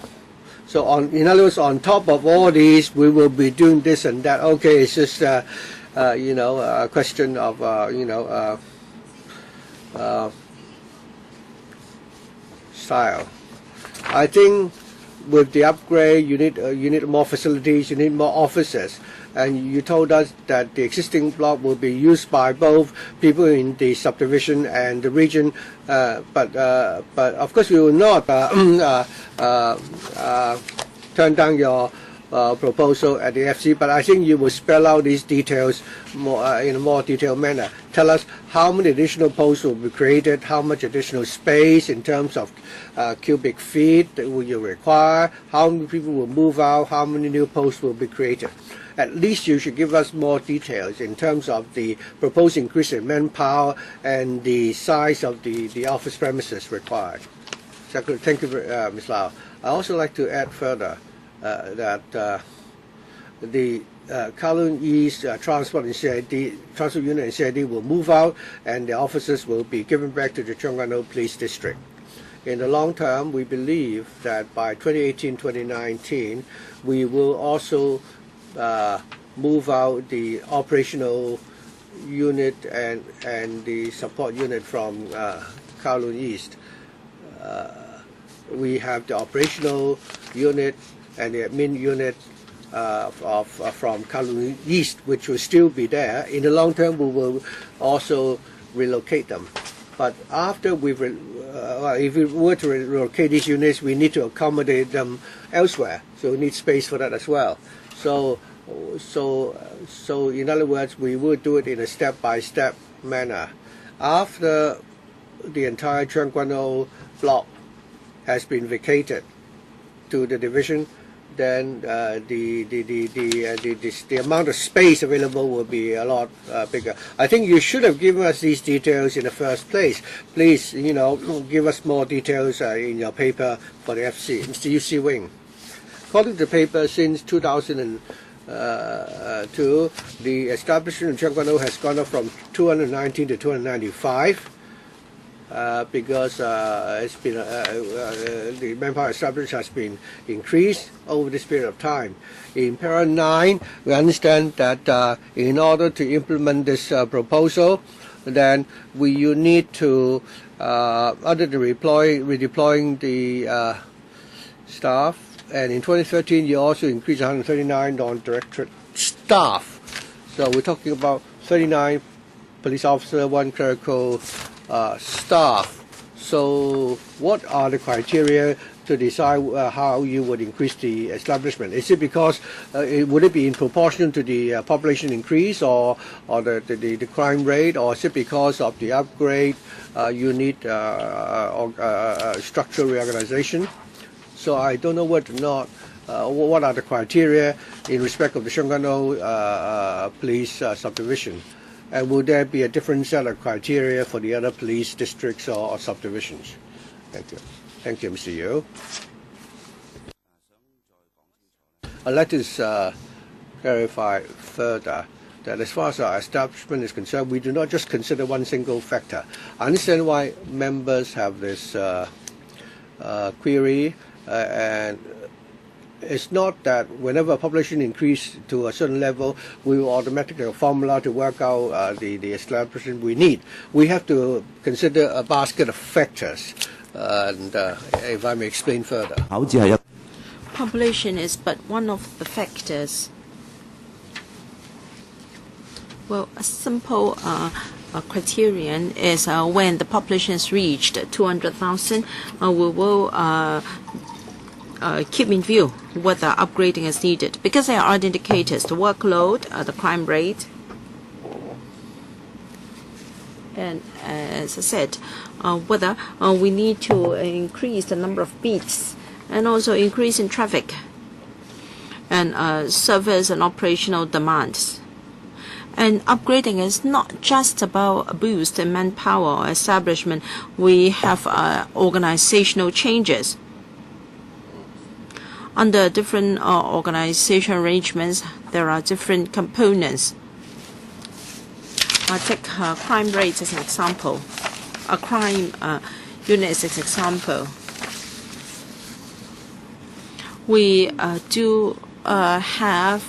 So, in other words, on top of all these, we will be doing this and that. Okay, it's just, a question of, style. I think with the upgrade, you need more facilities, you need more officers, and you told us that the existing block will be used by both people in the subdivision and the region, but of course we will not turn down your proposal at the FC, but I think you will spell out these details more in a more detailed manner. Tell us how many additional posts will be created, how much additional space in terms of cubic feet that will you require, how many people will move out, how many new posts will be created. At least you should give us more details in terms of the proposed increase in manpower and the size of the office premises required. Secretary, thank you, Ms. Lau. I also like to add further that the Kowloon East transport unit and CID will move out, and the officers will be given back to the Tseung Police District. In the long term, we believe that by 2018-2019, we will also move out the operational unit and the support unit from Kowloon East. We have the operational unit and the admin unit from Kowloon East, which will still be there. In the long term, we will also relocate them. But after if we were to relocate these units, we need to accommodate them elsewhere. So we need space for that as well. So in other words, we will do it in a step-by-step manner. After the entire Tseung block has been vacated to the division, then the amount of space available will be a lot bigger. I think you should have given us these details in the first place. Please, give us more details in your paper for the FC. Mr. UC Wing. According to the paper, since 2002, the establishment in Tseung has gone up from 219 to 295. Because it's been the manpower established has been increased over this period of time. In Para 9, we understand that in order to implement this proposal, then you need to, other than redeploying the staff, and in 2013 you also increased 139 non-directorate staff. So we're talking about 39 police officers, 1 clerical staff. So what are the criteria to decide how you would increase the establishment? Is it because would it be in proportion to the population increase or the crime rate, or is it because of the upgrade you need structural reorganization? So I don't know whether or not what are the criteria in respect of the Tseung police subdivision. And will there be a different set of criteria for the other police districts or subdivisions? Thank you. Thank you, Mr. Yu. I'd like to clarify further that as far as our establishment is concerned, we do not just consider one single factor. I understand why members have this query, and it's not that whenever a population increase to a certain level, we will automatically have a formula to work out the establishment we need. We have to consider a basket of factors, and if I may explain further. Population is but one of the factors. Well, a simple criterion is when the population has reached 200,000, we will keep in view whether upgrading is needed, because there are indicators: the workload, the crime rate, and as I said, whether we need to increase the number of beats, and also increase in traffic and service and operational demands. And upgrading is not just about a boost in manpower or establishment. We have organizational changes. Under different organization arrangements, there are different components. Take crime rates as an example. A crime unit as an example. We do have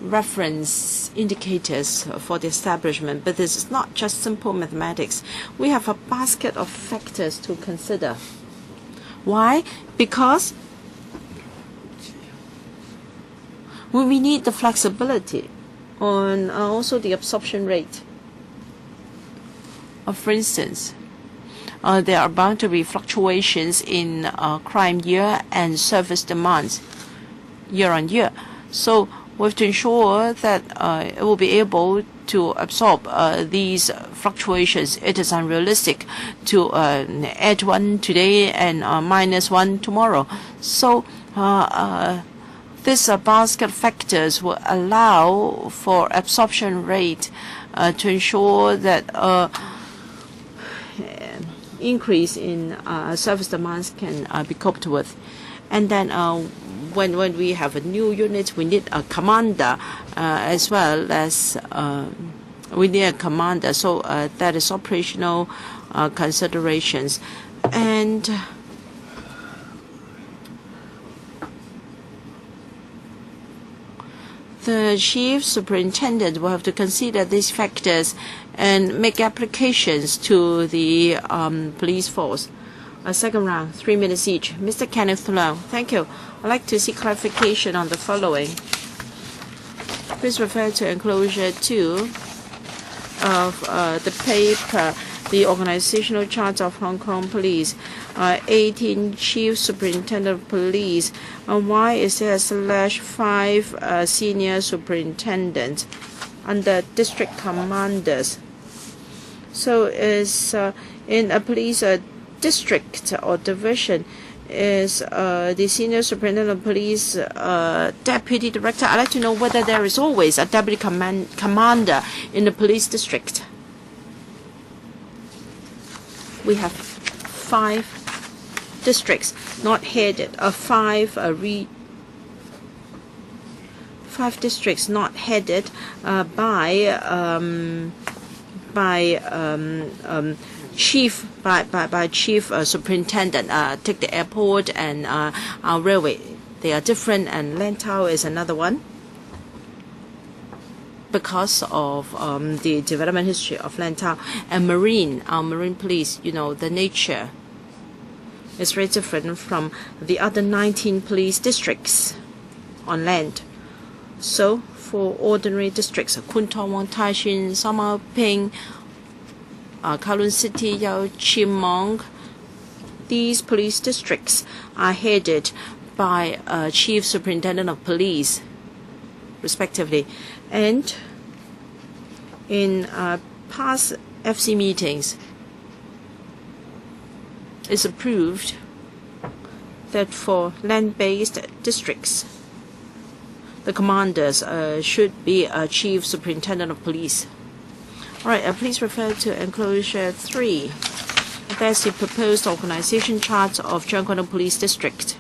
reference indicators for the establishment, but this is not just simple mathematics. We have a basket of factors to consider. Why? Because we need the flexibility on also the absorption rate. For instance, there are bound to be fluctuations in crime year and service demands year on year. So we have to ensure that it will be able to absorb these fluctuations. It is unrealistic to add one today and minus one tomorrow. So this basket factors will allow for absorption rate to ensure that increase in service demands can be coped with. And then when we have a new unit, we need a commander as well as we need a commander. So that is operational considerations. And the Chief Superintendent will have to consider these factors and make applications to the police force. A second round, 3 minutes each. Mr. Kenneth Low, thank you. I'd like to seek clarification on the following. Please refer to enclosure 2 of the paper, the organizational chart of Hong Kong Police. 18 Chief Superintendent of Police. Why is there a /5 senior superintendent under district commanders? So is in a police district or division, is the senior superintendent of police deputy director? I'd like to know whether there is always a deputy commander in the police district. We have 5 districts not headed, 5 districts not headed by chief superintendent. Take the airport and our railway. They are different, and Lantau is another one because of the development history of Lantau. And marine, our marine police, you know, the nature is very different from the other 19 police districts on land. So for ordinary districts, Kwun Tong, Wong Tai Shin, Sao Mau Ping, Kowloon City, Yau Chim Mong, these police districts are headed by Chief Superintendent of Police, respectively. And in past FC meetings, it's approved that for land-based districts, the commanders should be a Chief Superintendent of Police. All right, please refer to enclosure 3. That's the proposed organization chart of Chiang Police District.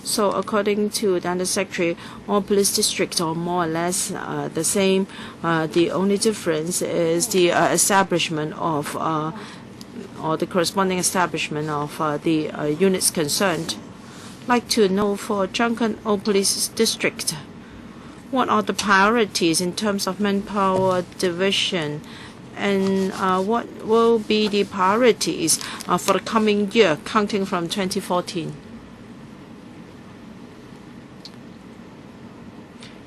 So according to the Undersecretary, all police districts are more or less the same. The only difference is the establishment of or the corresponding establishment of the units concerned. I'd like to know for Changkan-o Police District, what are the priorities in terms of manpower division, and what will be the priorities for the coming year, counting from 2014?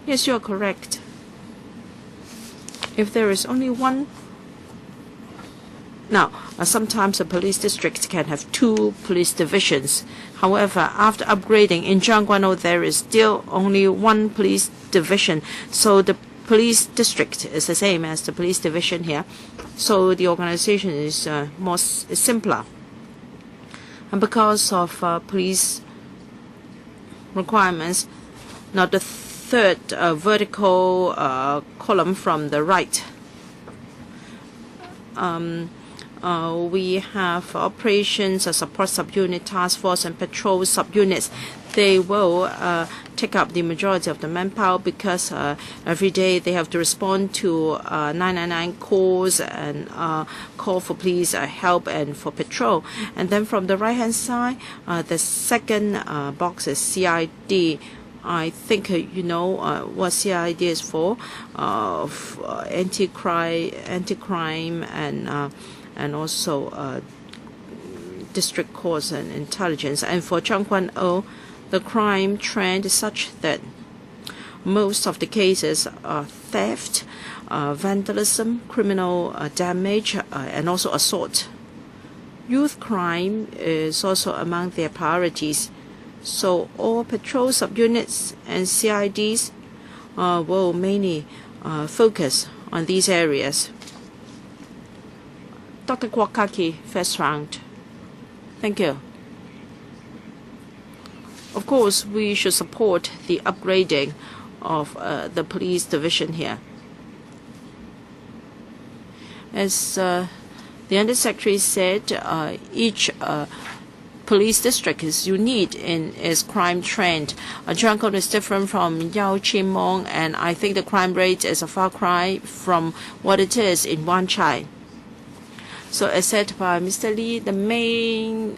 Yes, you are correct. If there is only one, now sometimes a police district can have 2 police divisions. However, after upgrading in Jiangguan-o, there is still only 1 police division. So the police district is the same as the police division here. So the organization is simpler. And because of police requirements, now the third vertical column from the right, we have operations, support subunit, task force, and patrol subunits. They will take up the majority of the manpower because every day they have to respond to 999 calls and call for police help and for patrol. And then from the right-hand side, the second box is CID. I think you know what CID is for anti-crime, and also district courts and intelligence. And for Jiangguan-o, the crime trend is such that most of the cases are theft, vandalism, criminal damage, and also assault. Youth crime is also among their priorities. So all patrol subunits and CIDs will mainly focus on these areas. Dr. Kwokaki, first round. Thank you. Of course, we should support the upgrading of the police division here. As the Undersecretary said, each police district is unique in its crime trend. Jiangguan is different from Yaoqingmong, and I think the crime rate is a far cry from what it is in Wanchai. So as said by Mr. Lee, the main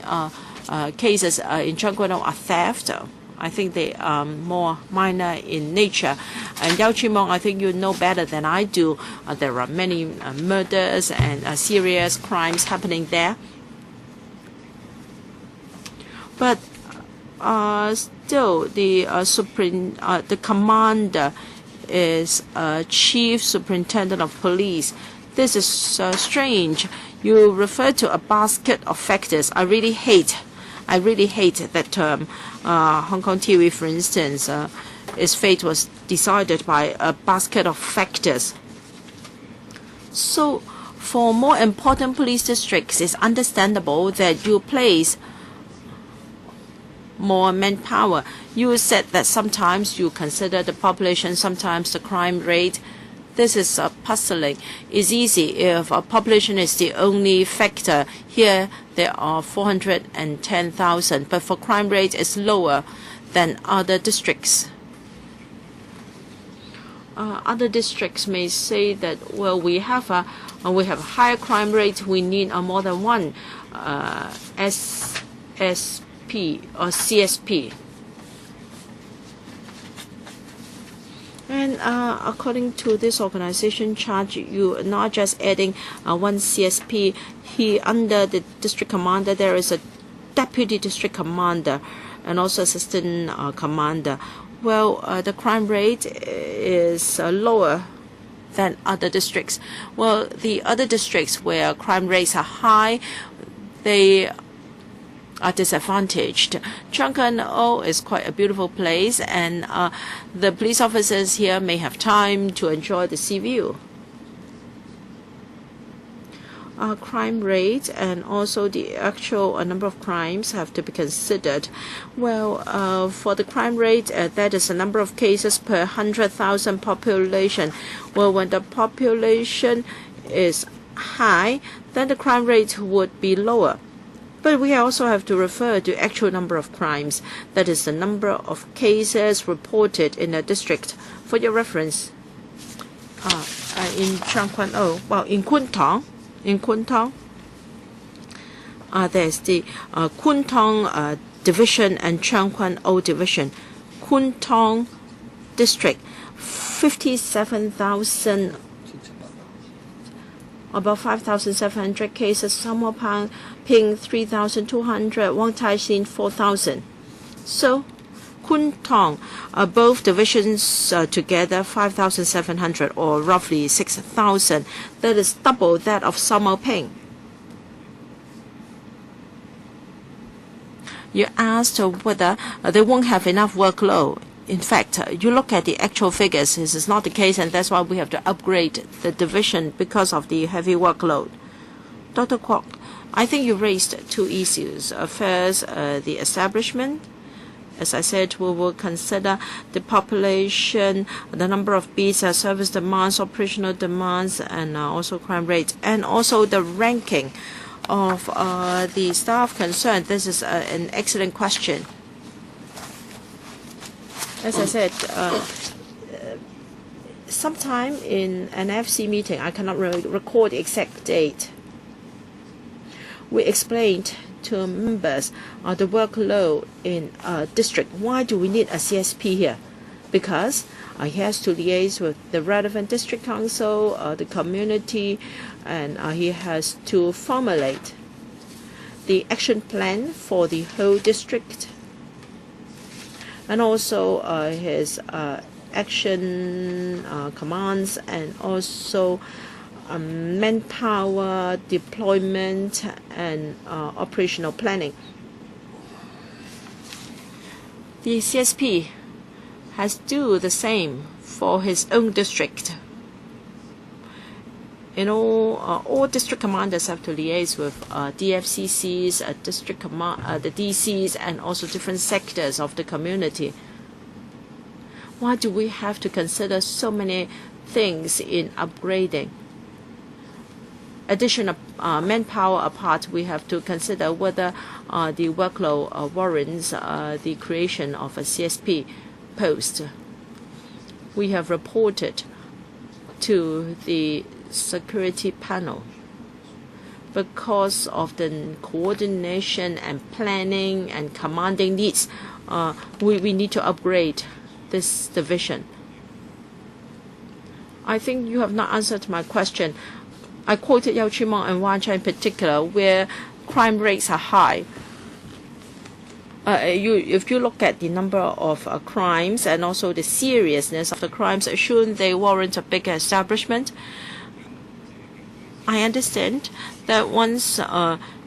cases in Jiangguan are theft. I think they are more minor in nature. And Yaoqingmong, I think you know better than I do. There are many murders and serious crimes happening there. But still, the commander is Chief Superintendent of Police. This is strange. You refer to a basket of factors. I really hate that term. Hong Kong TV, for instance, its fate was decided by a basket of factors. So, for more important police districts, it's understandable that you place more manpower. You said that sometimes you consider the population, sometimes the crime rate. This is puzzling. It's easy if a population is the only factor. Here there are 410,000, but for crime rate it's lower than other districts. Other districts may say that, well, we have a higher crime rate. We need more than one SSP or CSP. And according to this organization chart, you are not just adding one CSP. Under the district commander, there is a deputy district commander and also assistant commander. Well, the crime rate is lower than other districts. Well, the other districts where crime rates are high, they are disadvantaged. Jiangguan-o is quite a beautiful place, and the police officers here may have time to enjoy the sea view. Crime rate and also the actual number of crimes have to be considered. Well, for the crime rate, that is the number of cases per 100,000 population. Well, when the population is high, then the crime rate would be lower. But we also have to refer to actual number of crimes. That is the number of cases reported in a district. For your reference, in Jiangguan-o, well, in Kuntong, There's the Kwun Tong Division and Cheung Kwan O Division. Kwun Tong District, 57,000, about 5,700 cases. Samwa Ping 3,200, Wang Tai Sin 4,000. So Kwun Tong, both divisions together 5,700 or roughly 6,000. That is double that of Samwa Ping. You asked whether they won't have enough workload. In fact, you look at the actual figures, this is not the case, and that's why we have to upgrade the division because of the heavy workload. Dr. Kwok, I think you raised two issues. First, the establishment. As I said, we will consider the population, the number of beats, service demands, operational demands, and also crime rate, and also the ranking of the staff concerned. This is an excellent question. As I said, sometime in an FC meeting, I cannot record the exact date, we explained to members the workload in district. Why do we need a CSP here? Because he has to liaise with the relevant district council, the community, and he has to formulate the action plan for the whole district, and also his action commands, and also manpower deployment and operational planning. The CSP has to do the same for his own district. All district commanders have to liaise with DFCCs, district the DCs, and also different sectors of the community. Why do we have to consider so many things in upgrading? Additional manpower apart, we have to consider whether the workload warrants the creation of a CSP post. We have reported to the security panel. Because of the coordination and planning and commanding needs, we need to upgrade this division. I think you have not answered my question. I quoted Yao Chimong and Wan Chai in particular, where crime rates are high. If you look at the number of crimes and also the seriousness of the crimes, shouldn't they warrant a bigger establishment? I understand that once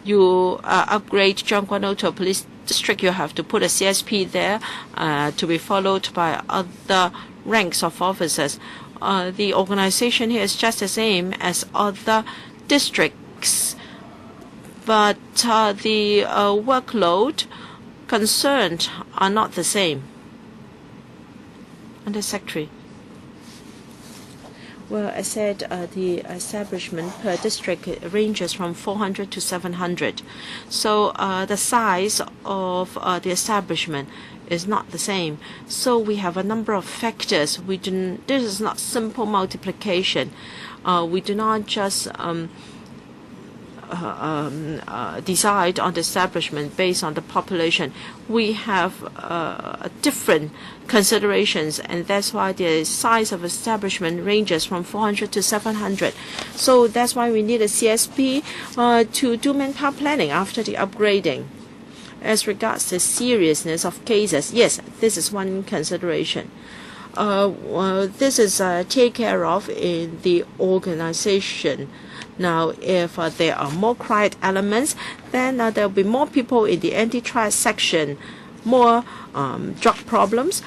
you upgrade Cheung Kwan O to a police district, you have to put a CSP there to be followed by other ranks of officers. The organization here is just the same as other districts, but the workload concerned are not the same. Under Secretary. Well, I said the establishment per district ranges from 400 to 700. So the size of the establishment is not the same. So we have a number of factors. This is not simple multiplication. We do not just decide on the establishment based on the population. We have different considerations, and that's why the size of establishment ranges from 400 to 700. So that's why we need a CSP to do manpower planning after the upgrading. As regards the seriousness of cases, yes, this is one consideration. This is taken care of in the organization. Now, if there are more crime elements, then there will be more people in the anti-triad section, more drug problems,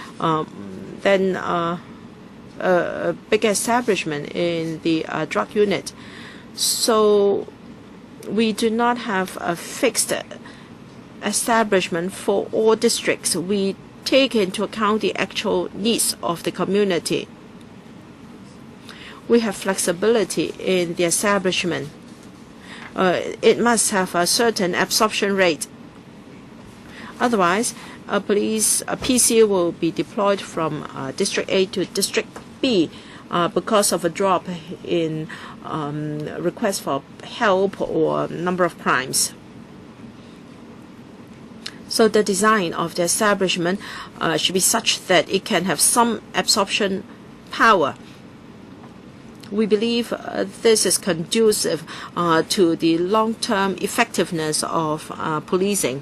then a bigger establishment in the drug unit. So we do not have a fixed establishment for all districts. We take into account the actual needs of the community. We have flexibility in the establishment. It must have a certain absorption rate. Otherwise, a PC will be deployed from District A to District B because of a drop in requests for help or number of crimes. So the design of the establishment should be such that it can have some absorption power. We believe this is conducive to the long-term effectiveness of policing.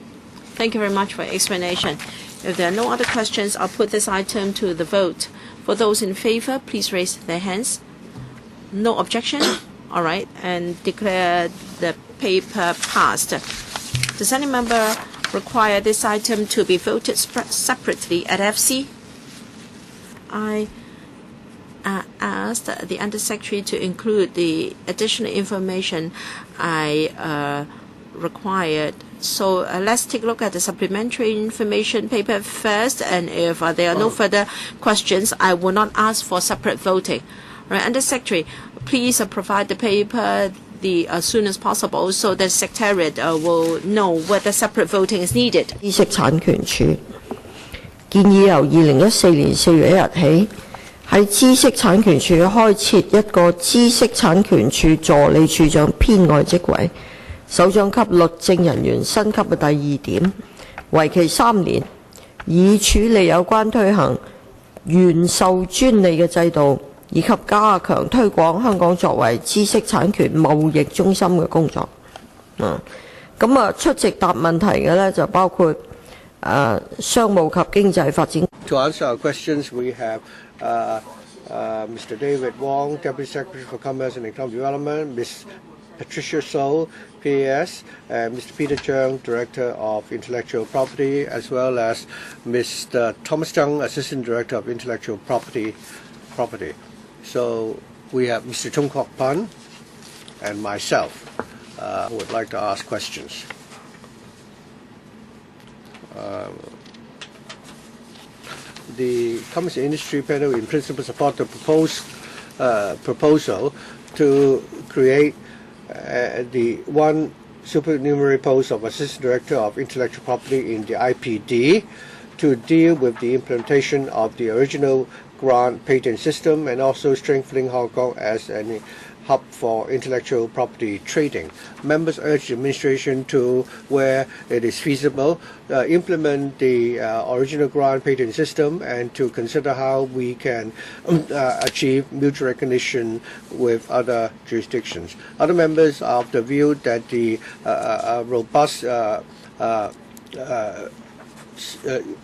Thank you very much for your explanation. If there are no other questions, I'll put this item to the vote. For those in favor, please raise their hands. No objection? All right, and declare the paper passed. Does any member require this item to be voted separately at FC? I asked the Undersecretary to include the additional information I required. So let's take a look at the supplementary information paper first, and if there are no further questions, I will not ask for separate voting. Right, Undersecretary, please provide the paper as soon as possible so the Secretariat will know whether separate voting is needed. 知識產權處建議由2014年4月1日起，喺知識產權處開設一個知識產權處助理處長編外職位，首長級律政人員薪級嘅第2點，為期3年，以處理有關推行原授專利嘅制度，以及加強推廣香港作為知識產權貿易中心嘅工作。出席答問題嘅呢，就包括商務及經濟發展。To answer our questions, we have Mr. David Wong, Deputy Secretary for Commerce and Economic Development, Ms. Patricia So, PAS, and Mr. Peter Tseung, Director of Intellectual Property, as well as Mr. Thomas Tseung, Assistant Director of Intellectual Property. So we have Mr. Chung Kok Pan and myself who would like to ask questions. The Commerce and Industry panel in principle support the proposal to create the one supernumerary post of Assistant Director of Intellectual Property in the IPD to deal with the implementation of the original grant patent system and also strengthening Hong Kong as a hub for intellectual property trading. Members urge the administration to, where it is feasible, implement the original grant patent system and to consider how we can achieve mutual recognition with other jurisdictions. Other members are of the view that the robust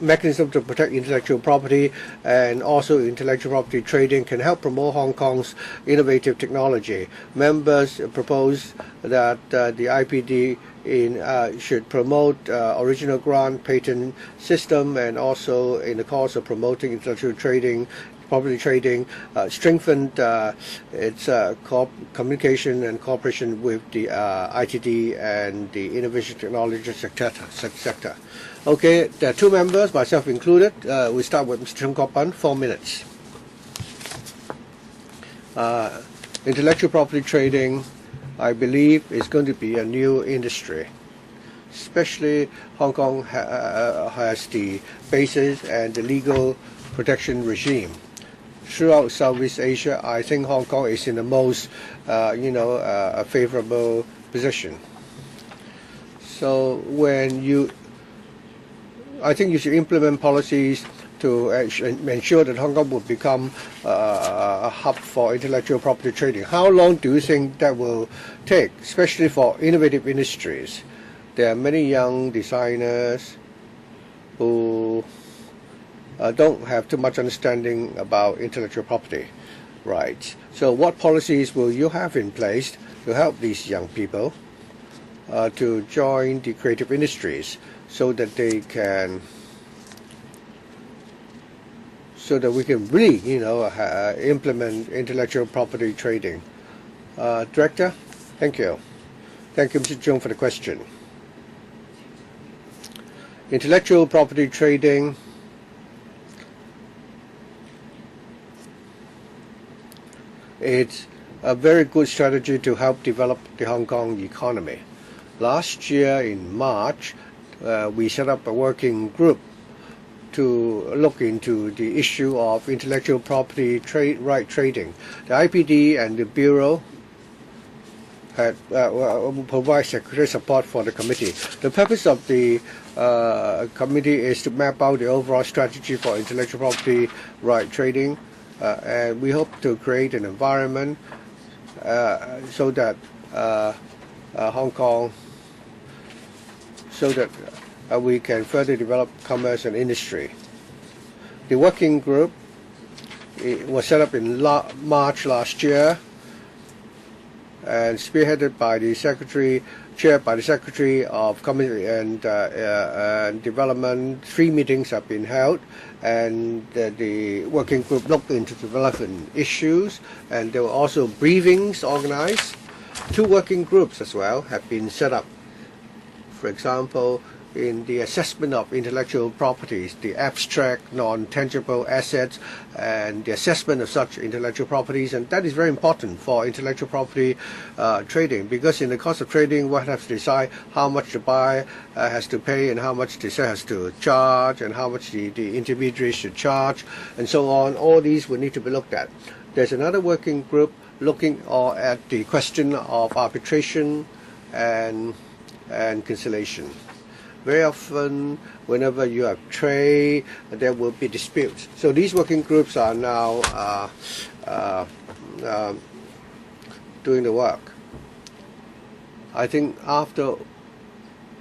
mechanism to protect intellectual property and also intellectual property trading can help promote Hong Kong's innovative technology. Members propose that the IPD should promote original grant patent system and also in the course of promoting intellectual property trading, strengthened its communication and cooperation with the ITD and the innovation technology sector. Okay, there are two members, myself included. We start with Mr. Chung Kok Pan, 4 minutes. Intellectual property trading, I believe, is going to be a new industry. Especially Hong Kong has the basis and the legal protection regime. Throughout Southeast Asia, I think Hong Kong is in the most, a favorable position. So I think you should implement policies to ensure that Hong Kong will become a hub for intellectual property trading. How long do you think that will take, especially for innovative industries? There are many young designers who don't have too much understanding about intellectual property rights. So what policies will you have in place to help these young people to join the creative industries so that we can really, implement intellectual property trading? Director, thank you. Thank you, Mr. Tseung, for the question. Intellectual property trading it's a very good strategy to help develop the Hong Kong economy. Last year in March, we set up a working group to look into the issue of intellectual property right trading. The IPD and the Bureau provide secretarial support for the committee. The purpose of the committee is to map out the overall strategy for intellectual property right trading, and we hope to create an environment so that Hong Kong, so that we can further develop commerce and industry. The working group was set up in March last year and spearheaded by the Secretary, chaired by the Secretary of Community and Development. 3 meetings have been held, and the working group looked into development issues, and there were also briefings organized. 2 working groups as well have been set up. For example, in the assessment of intellectual properties, the abstract, non-tangible assets, and the assessment of such intellectual properties. And that is very important for intellectual property trading, because in the course of trading, one has to decide how much the buyer has to pay and how much the seller has to charge and how much the intermediary should charge and so on. All these will need to be looked at. There's another working group looking at the question of arbitration and conciliation. Very often, whenever you have trade, there will be disputes. So these working groups are now doing the work. I think after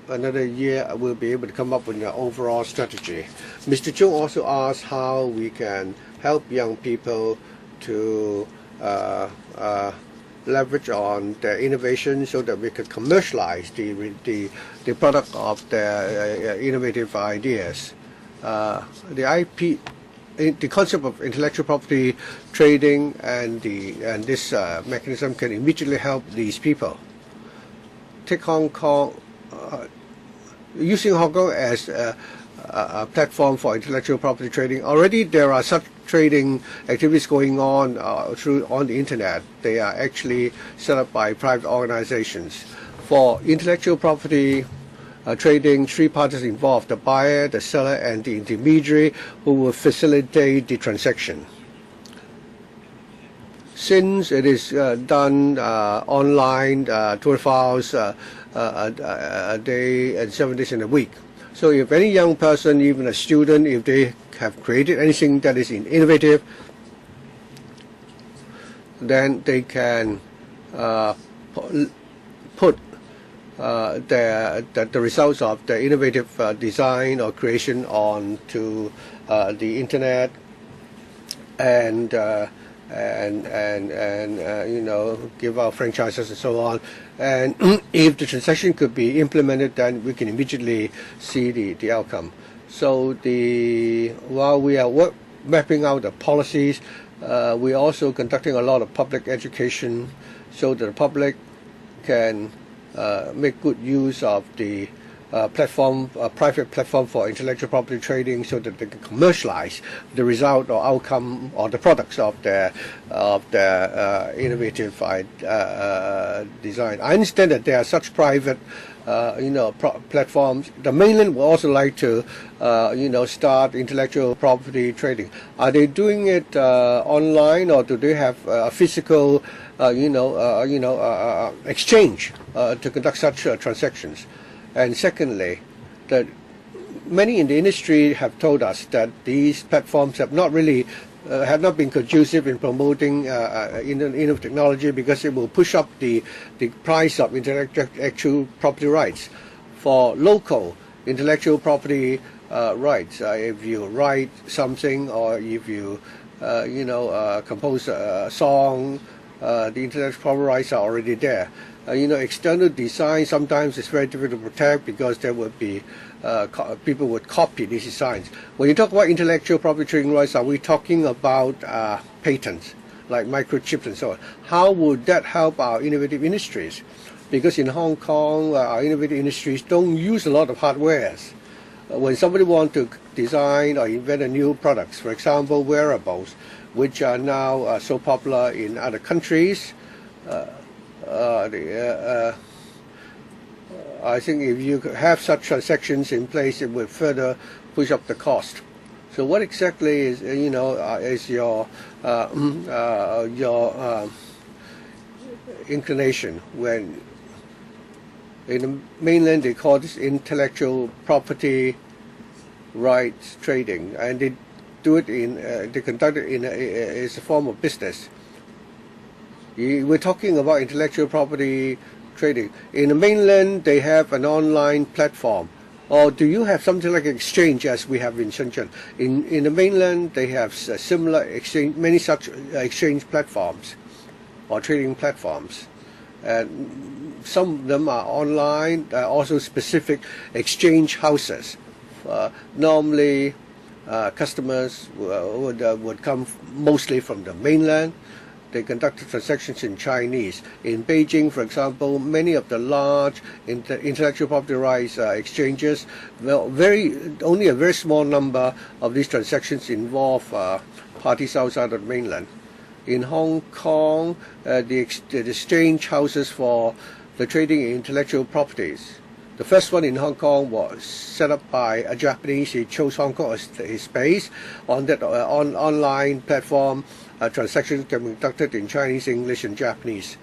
another year, we'll be able to come up with an overall strategy. Mr. Tseung also asked how we can help young people to leverage on their innovation so that we could commercialize the product of their innovative ideas. The concept of intellectual property trading and this mechanism can immediately help these people. Take Hong Kong, using Hong Kong as a platform for intellectual property trading. Already there are such trading activities going on on the internet. They are actually set up by private organizations. For intellectual property trading, 3 parties involved: the buyer, the seller, and the intermediary, who will facilitate the transaction. Since it is done online 24 hours a day and 7 days in a week, so if any young person, even a student, if they have created anything that is innovative, then they can put the results of the innovative design or creation onto the internet, and you know, give out franchises and so on. And if the transaction could be implemented, then we can immediately see the outcome. So while we are mapping out the policies, we're also conducting a lot of public education so that the public can make good use of the private platform for intellectual property trading, so that they can commercialize the result or outcome or the products of their innovative design. I understand that there are such private platforms. The mainland would also like to start intellectual property trading. Are they doing it online, or do they have a physical exchange to conduct such transactions? And secondly, that many in the industry have told us that these platforms have not really have not been conducive in promoting innovative technology, because it will push up the price of intellectual property rights. For local intellectual property rights, if you write something, or if you compose a song, the intellectual property rights are already there. External design sometimes is very difficult to protect, because there would be people would copy these designs. When you talk about intellectual property trading rights, are we talking about patents like microchips and so on? How would that help our innovative industries? Because in Hong Kong, our innovative industries don't use a lot of hardwares. When somebody wants to design or invent a new products, for example, wearables, which are now so popular in other countries, I think if you have such transactions in place, it will further push up the cost. So what exactly is your inclination when in the mainland they call this intellectual property rights trading, and they do it in they conduct it in as a form of business. We're talking about intellectual property trading. In the mainland, they have an online platform. Or do you have something like an exchange as we have in Shenzhen? In the mainland, they have similar exchange, many such exchange platforms or trading platforms. And some of them are online, also specific exchange houses. Normally, customers would come mostly from the mainland. They conduct transactions in Chinese. In Beijing, for example, many of the large intellectual property rights exchanges, only a very small number of these transactions involve parties outside of the mainland. In Hong Kong, the exchange houses for the trading in intellectual properties. The first one in Hong Kong was set up by a Japanese. He chose Hong Kong as his base. On that online platform, transactions can be conducted in Chinese, English, and Japanese.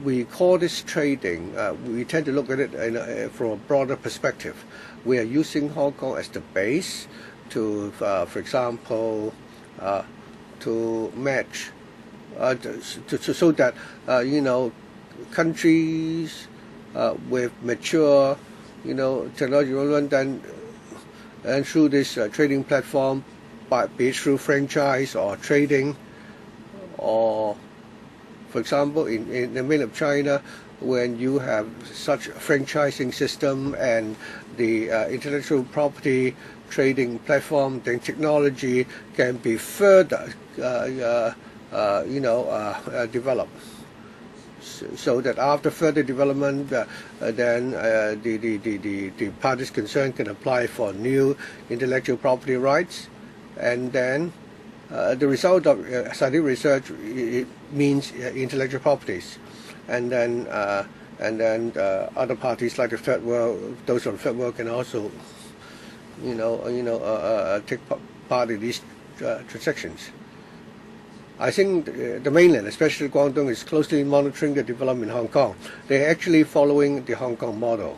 We call this trading. We tend to look at it from a broader perspective. We are using Hong Kong as the base to, for example, to match, so that countries with mature, technology development, and through this trading platform, be it through franchise or trading, or, for example, in the mainland of China, when you have such a franchising system and the intellectual property trading platform, then technology can be further, developed. So that after further development, then the parties concerned can apply for new intellectual property rights, and then the result of scientific research means intellectual properties, and then other parties like the third world, those from the third world, can also take part in these transactions. I think the mainland, especially Guangdong, is closely monitoring the development in Hong Kong. They're actually following the Hong Kong model.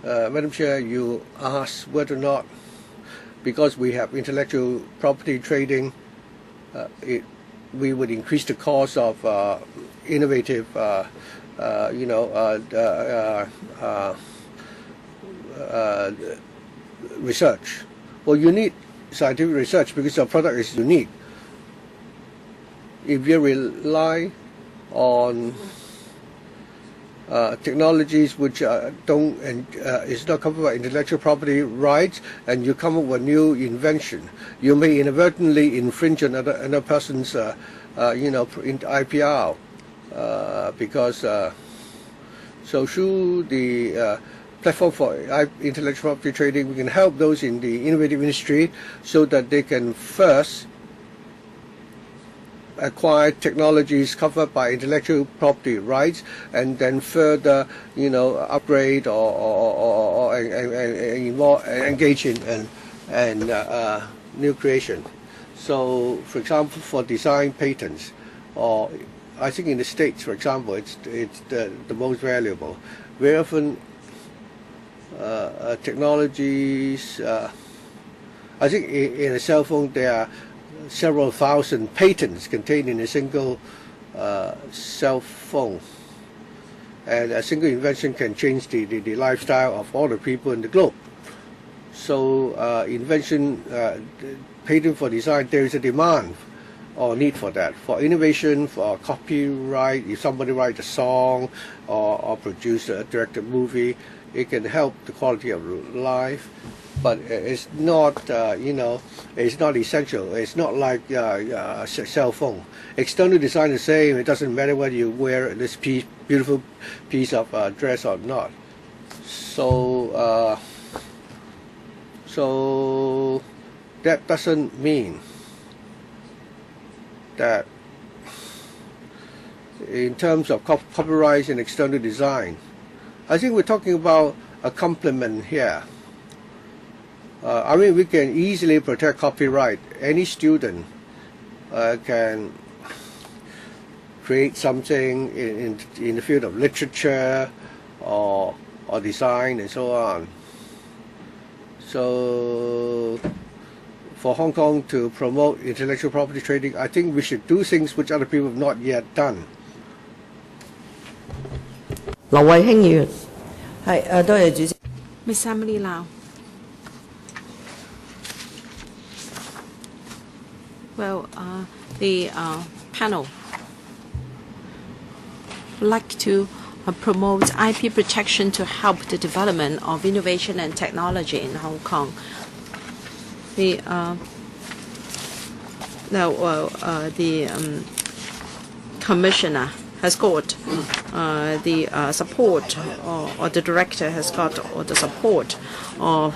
Madam Chair, you asked whether or not, because we have intellectual property trading, we would increase the cost of innovative, research. Well, you need scientific research because your product is unique. If you rely on technologies which is not covered by intellectual property rights, and you come up with a new invention, you may inadvertently infringe another person's IPR, because so through the platform for intellectual property trading, we can help those in the innovative industry so that they can first acquire technologies covered by intellectual property rights, and then further, upgrade or engage in new creation. So, for example, for design patents, or I think in the States, for example, it's the most valuable. Very often, technologies. I think in a cell phone there are several thousand patents contained in a single cell phone, and a single invention can change the lifestyle of all the people in the globe. So patent for design, there is a demand or need for that. For innovation, for copyright, if somebody writes a song or produce a directed movie, it can help the quality of life, but it's not, it's not essential. It's not like a cell phone. External design is the same. It doesn't matter whether you wear this beautiful piece of dress or not. So, so that doesn't mean that in terms of copyright and external design, I think we're talking about a complement here. I mean, we can easily protect copyright. Any student can create something in the field of literature or design and so on. So for Hong Kong to promote intellectual property trading, I think we should do things which other people have not yet done. 劉慧卿議員。係多謝主席。Miss Emily Lau. Well, the panel would like to promote IP protection to help the development of innovation and technology in Hong Kong. The commissioner has got the support, or the director has got the support of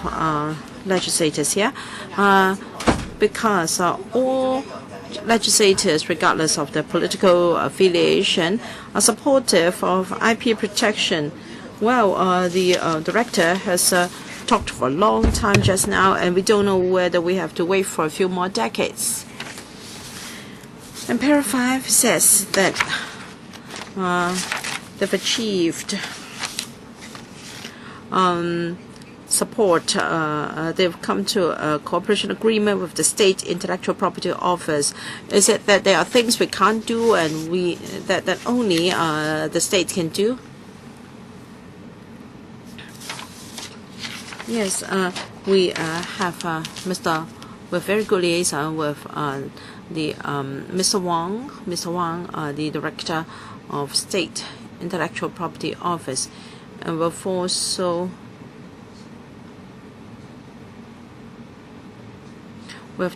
legislators here, because all legislators, regardless of their political affiliation, are supportive of IP protection. Well, the director has talked for a long time just now, and we don't know whether we have to wait for a few more decades. And Para 5 says that they've achieved support. They've come to a cooperation agreement with the State Intellectual Property Office. Is it that there are things we can't do and that only the state can do? Yes, we have with very good liaison with the Mr. Wang, the Director of State Intellectual Property Office, and we've also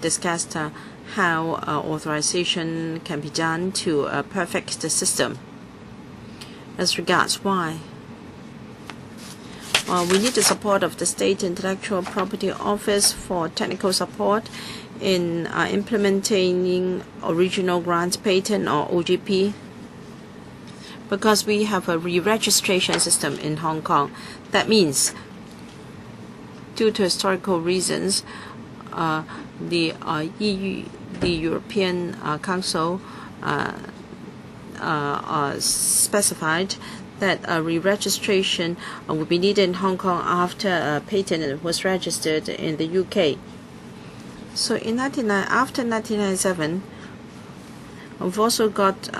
discussed how authorization can be done to perfect the system. As regards why, we need the support of the State Intellectual Property Office for technical support in implementing original grant patent or OGP, because we have a re-registration system in Hong Kong. That means, due to historical reasons, the European Council specified that re-registration would be needed in Hong Kong after a patent was registered in the UK. So after 1997, we've also got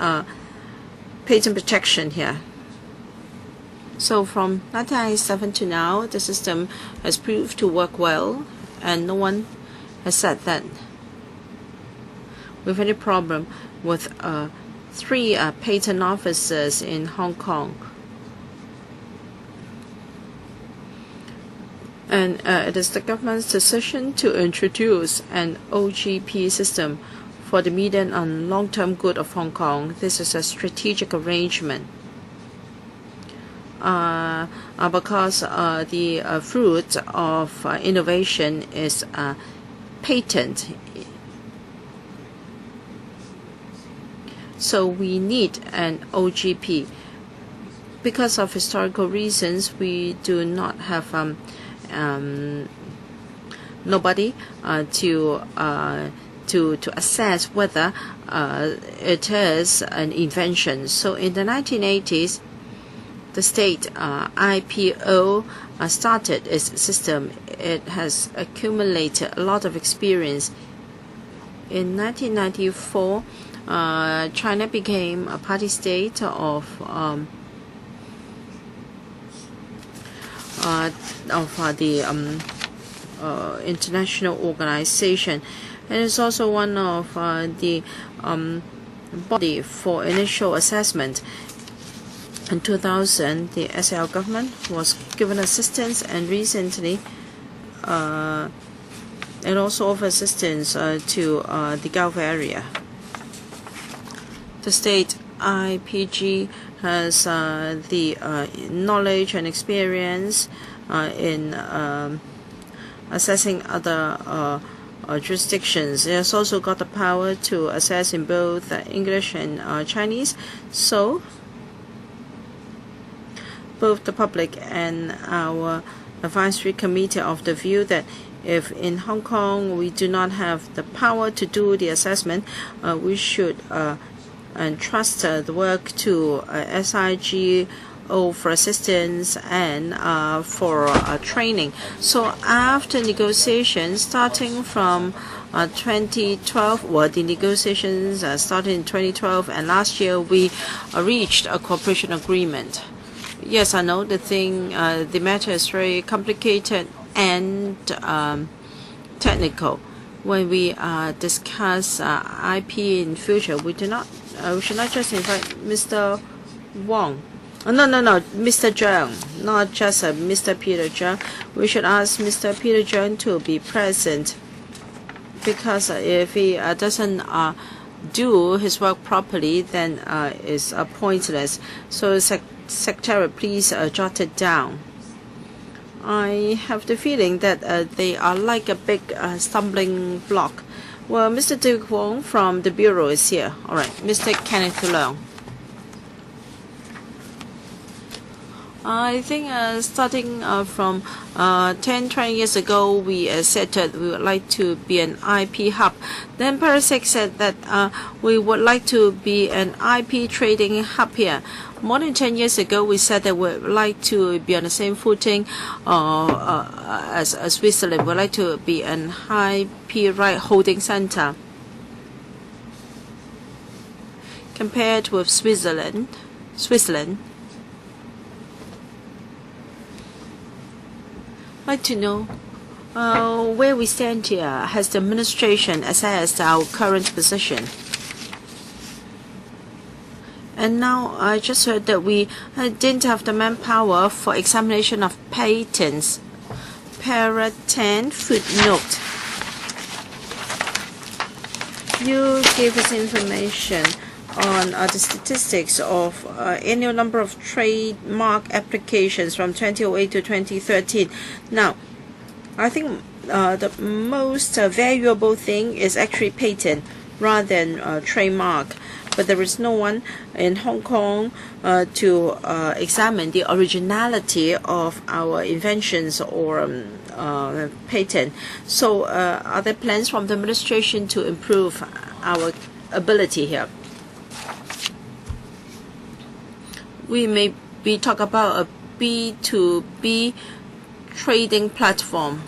patent protection here. So from 1997 to now, the system has proved to work well, and no one has said that we have any problem with 3 patent officers in Hong Kong. And it is the government's decision to introduce an OGP system for the medium and long-term good of Hong Kong. This is a strategic arrangement because the fruit of innovation is patent. So we need an OGP. Because of historical reasons, we do not have nobody to assess whether it is an invention. So in the 1980s, the state IPO started its system. It has accumulated a lot of experience. In 1994, China became a party state of the international organization, and it's also one of the body for initial assessment. In 2000, the SL government was given assistance, and recently it also offers assistance to the Gulf area. The state IPG has the knowledge and experience in assessing other jurisdictions. It has also got the power to assess in both English and Chinese. So both the public and our advisory committee are of the view that if in Hong Kong we do not have the power to do the assessment, we should entrust the work to SIGO for assistance and for training. So after negotiations starting from 2012, well, the negotiations started in 2012, and last year we reached a cooperation agreement. Yes, I know the matter is very complicated and technical. When we discuss IP in future, we should not just invite Mr. Wong. No, Mr. Tseung, not just Mr. Peter Tseung. We should ask Mr. Peter Tseung to be present, because if he doesn't do his work properly, then it's pointless. So Secretariat, please jot it down. I have the feeling that they are like a big stumbling block. Well, Mr. Duke Wong from the Bureau is here. All right, Mr. Kenneth Leung. I think starting from 10-20 years ago, we said that we would like to be an IP hub. Then Parasec said that we would like to be an IP trading hub here. More than 10 years ago, we said that we would like to be on the same footing as Switzerland. We would like to be an IP right holding center. Compared with Switzerland. I'd like to know where we stand here. Has the administration assessed our current position? And now I just heard that we didn't have the manpower for examination of patents. Para 10 footnote. You gave us information on the statistics of annual number of trademark applications from 2008 to 2013. Now, I think the most valuable thing is actually patent rather than trademark. But there is no one in Hong Kong to examine the originality of our inventions or patent. So are there plans from the administration to improve our ability here? We may be talk about a B2B trading platform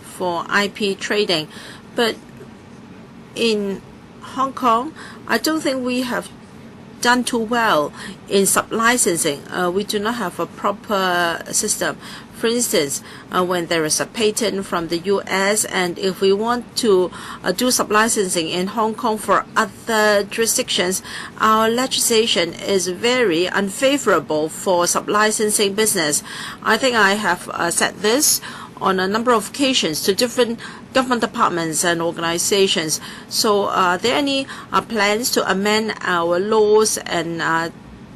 for IP trading, but in Hong Kong, I don't think we have done too well in sub-licensing. We do not have a proper system. For instance, when there is a patent from the US, and if we want to do sub-licensing in Hong Kong for other jurisdictions, our legislation is very unfavorable for sub-licensing business. I think I have said this on a number of occasions to different government departments and organizations. So are there any plans to amend our laws and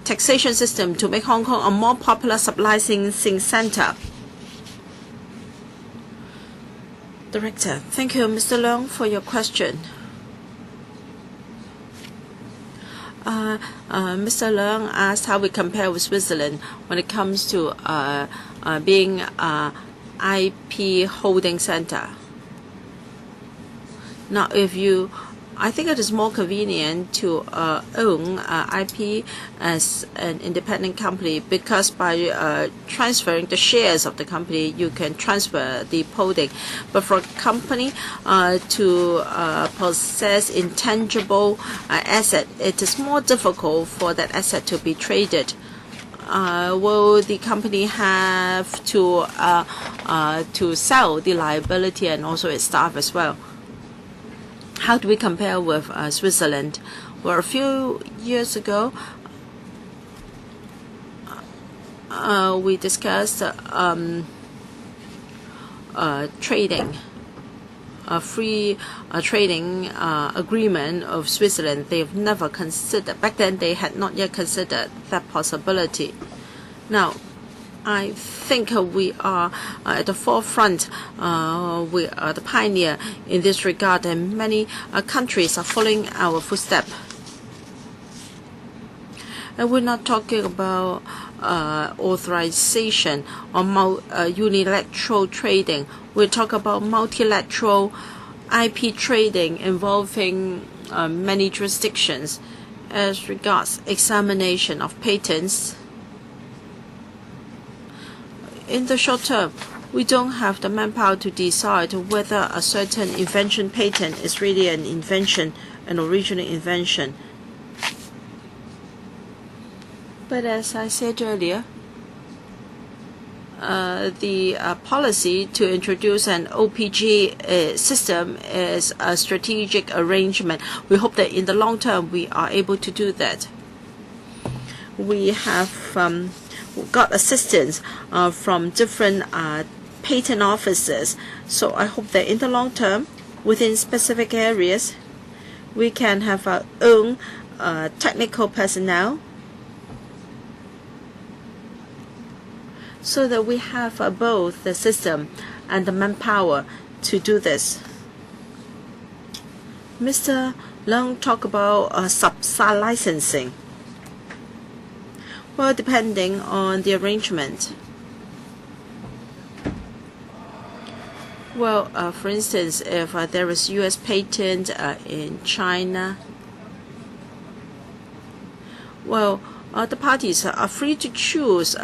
taxation system to make Hong Kong a more popular sub-licensing center? Director, thank you, Mr. Leung, for your question. Mr. Leung asked how we compare with Switzerland when it comes to being IP holding center. Now, I think it is more convenient to own IP as an independent company, because by transferring the shares of the company, you can transfer the holding. But for a company to possess intangible asset, it is more difficult for that asset to be traded. Will the company have to sell the liability and also its staff as well? How do we compare with Switzerland? Well, a few years ago, we discussed trading, a free trading agreement of Switzerland. They have never considered. Back then, they had not yet considered that possibility. Now, I think we are at the forefront. We are the pioneer in this regard, and many countries are following our footsteps. And we're not talking about authorization or unilateral trading. We're talking about multilateral IP trading involving many jurisdictions. As regards examination of patents, in the short term, we don't have the manpower to decide whether a certain invention patent is really an invention, an original invention. But as I said earlier, the policy to introduce an OPG system is a strategic arrangement. We hope that in the long term we are able to do that. We have got assistance from different patent officers, so I hope that in the long term, within specific areas, we can have our own technical personnel, so that we have both the system and the manpower to do this. Mr. Leung talked about sub-licensing. Well, depending on the arrangement. Well, for instance, if there is U.S. patent in China, well, the parties are free to choose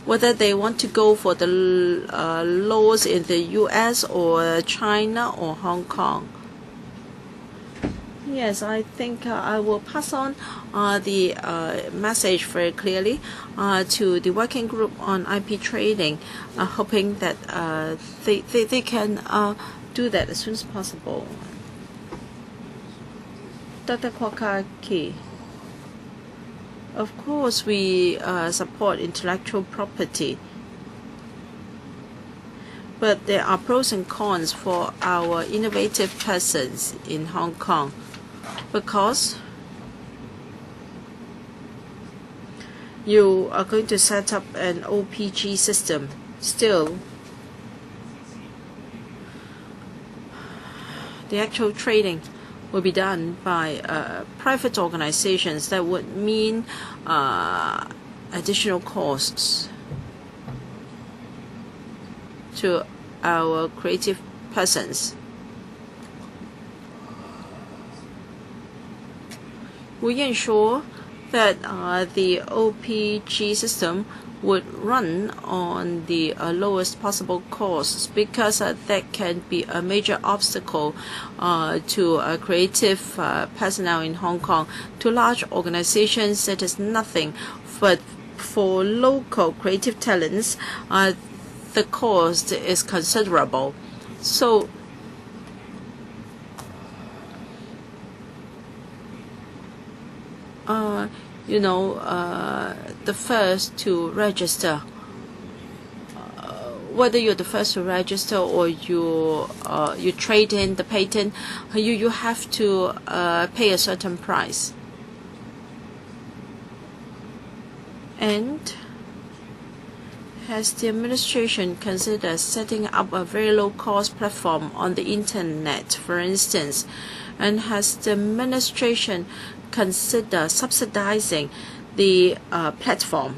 whether they want to go for the laws in the U.S. or China or Hong Kong. Yes, I think I will pass on the message very clearly to the working group on IP trading, hoping that they can do that as soon as possible. Dr. Kwakaki. Of course, we support intellectual property, but there are pros and cons for our innovative persons in Hong Kong, because you are going to set up an OPG system. Still, the actual trading will be done by private organizations. That would mean additional costs to our creative persons. We ensure that the OPG system would run on the lowest possible costs, because that can be a major obstacle to creative personnel in Hong Kong. To large organizations, that is nothing, but for local creative talents, the cost is considerable. So the first to register, whether you're the first to register or you trade in the patent, you have to pay a certain price. And has the administration considered setting up a very low-cost platform on the internet, for instance? And has the administration consider subsidizing the platform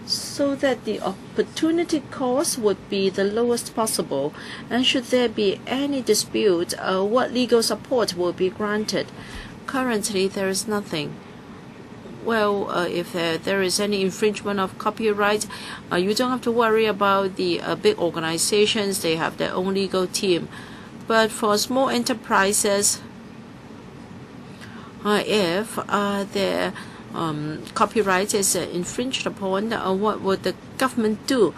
so that the opportunity cost would be the lowest possible? And should there be any dispute, what legal support will be granted? Currently, there is nothing. Well, if there is any infringement of copyright, you don't have to worry about the big organizations. They have their own legal team. But for small enterprises, if their copyright is infringed upon, what would the government do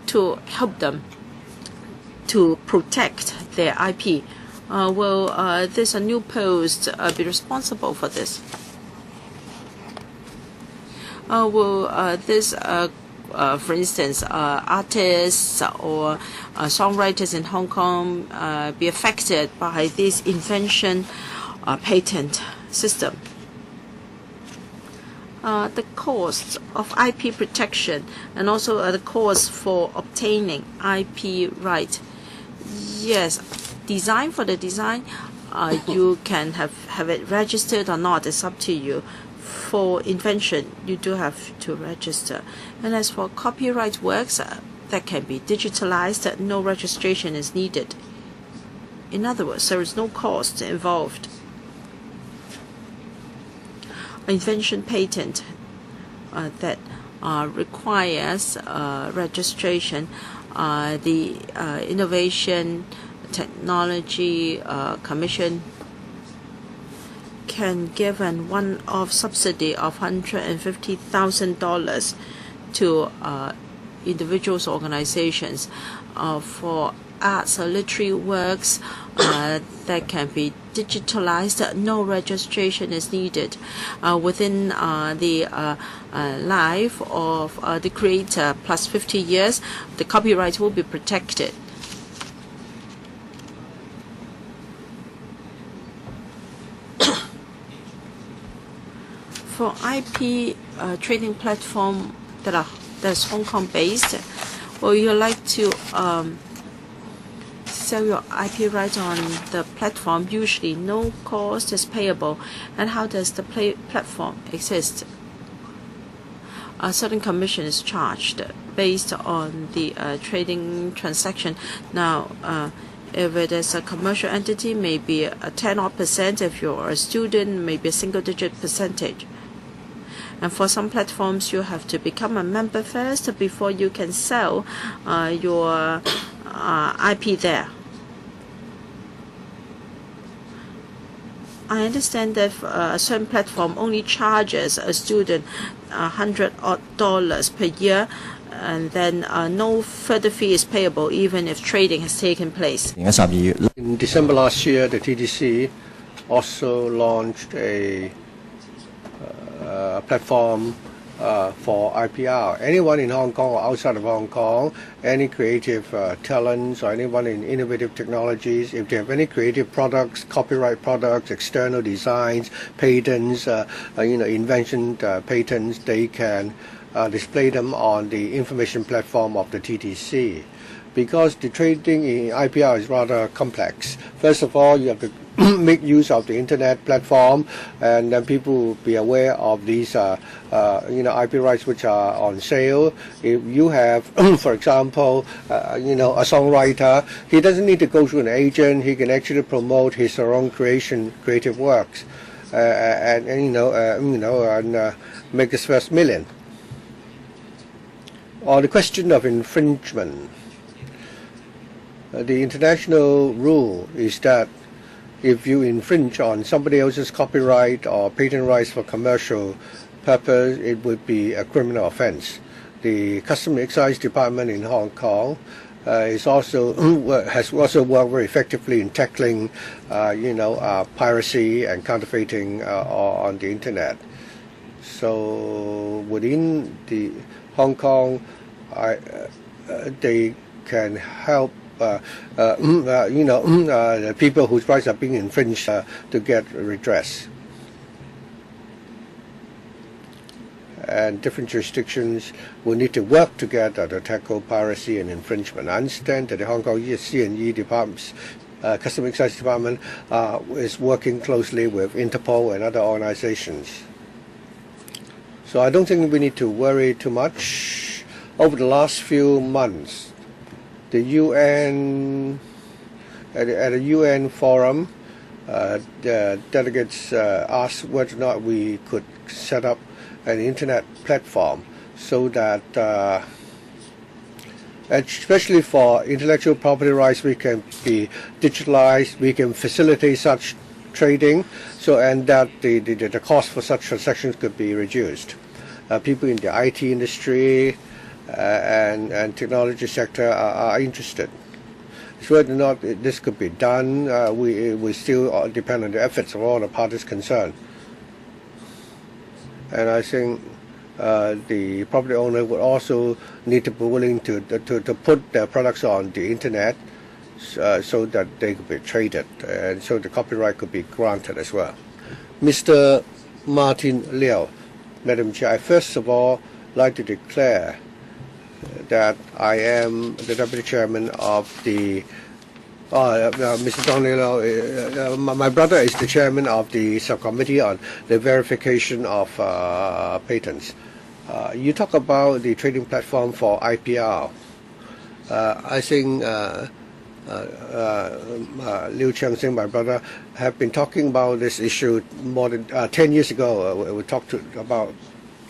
to help them to protect their IP? Will this new post be responsible for this? Will this, for instance, artists or songwriters in Hong Kong be affected by this invention patent system? The costs of IP protection and also the costs for obtaining IP right. Yes, design for the design, you can have it registered or not, it's up to you. For invention, you do have to register. And as for copyright works, that can be digitalized, no registration is needed. In other words, there is no cost involved. invention patent that requires registration, the Innovation Technology Commission can give an one-off subsidy of $150,000 to individuals, organizations for arts or literary works that can be digitalized. No registration is needed. Within the life of the creator plus 50 years, the copyright will be protected. For IP trading platform that's Hong Kong based, well, you like to sell your IP rights on the platform. Usually no cost is payable. And how does the platform exist? A certain commission is charged based on the trading transaction. Now, if it is a commercial entity, maybe a 10% if you're a student, maybe a single-digit percentage. And for some platforms, you have to become a member first before you can sell your IP there. I understand that a certain platform only charges a student $100 per year, and then no further fee is payable even if trading has taken place. In December last year, the TDC also launched a platform for IPR. Anyone in Hong Kong or outside of Hong Kong, any creative talents or anyone in innovative technologies, if they have any creative products, copyright products, external designs, patents, invention patents, they can display them on the information platform of the TDC. Because the trading in IPR is rather complex. First of all, you have to make use of the internet platform, and then people will be aware of these IP rights which are on sale. If you have, for example, a songwriter, he doesn't need to go through an agent. He can actually promote his own creative works, and make his first million. On the question of infringement, the international rule is that if you infringe on somebody else's copyright or patent rights for commercial purpose, it would be a criminal offense. The Customs and Excise Department in Hong Kong has also worked very effectively in tackling, piracy and counterfeiting on the internet. So within the Hong Kong, they can help the people whose rights are being infringed to get redress. And different jurisdictions will need to work together to tackle piracy and infringement. I understand that the Hong Kong C&E Department's Customs and Excise Department is working closely with Interpol and other organizations. So I don't think we need to worry too much. Over the last few months, the UN, at a UN forum, the delegates asked whether or not we could set up an internet platform so that, especially for intellectual property rights, we can be digitalized, we can facilitate such trading, and that the cost for such transactions could be reduced. People in the IT industry and technology sector are interested. Whether or not this could be done, we still depend on the efforts of all the parties concerned. And I think the property owner would also need to be willing to put their products on the internet so that they could be traded, and so the copyright could be granted as well. Mr. Martin Liao, Madam Chair, I first of all like to declare that I am the Deputy Chairman of the Mr. Donillo, my brother is the Chairman of the Subcommittee on the Verification of Patents. You talk about the trading platform for IPR. I think Liu Cheng-sing, my brother, have been talking about this issue more than 10 years ago. We talked about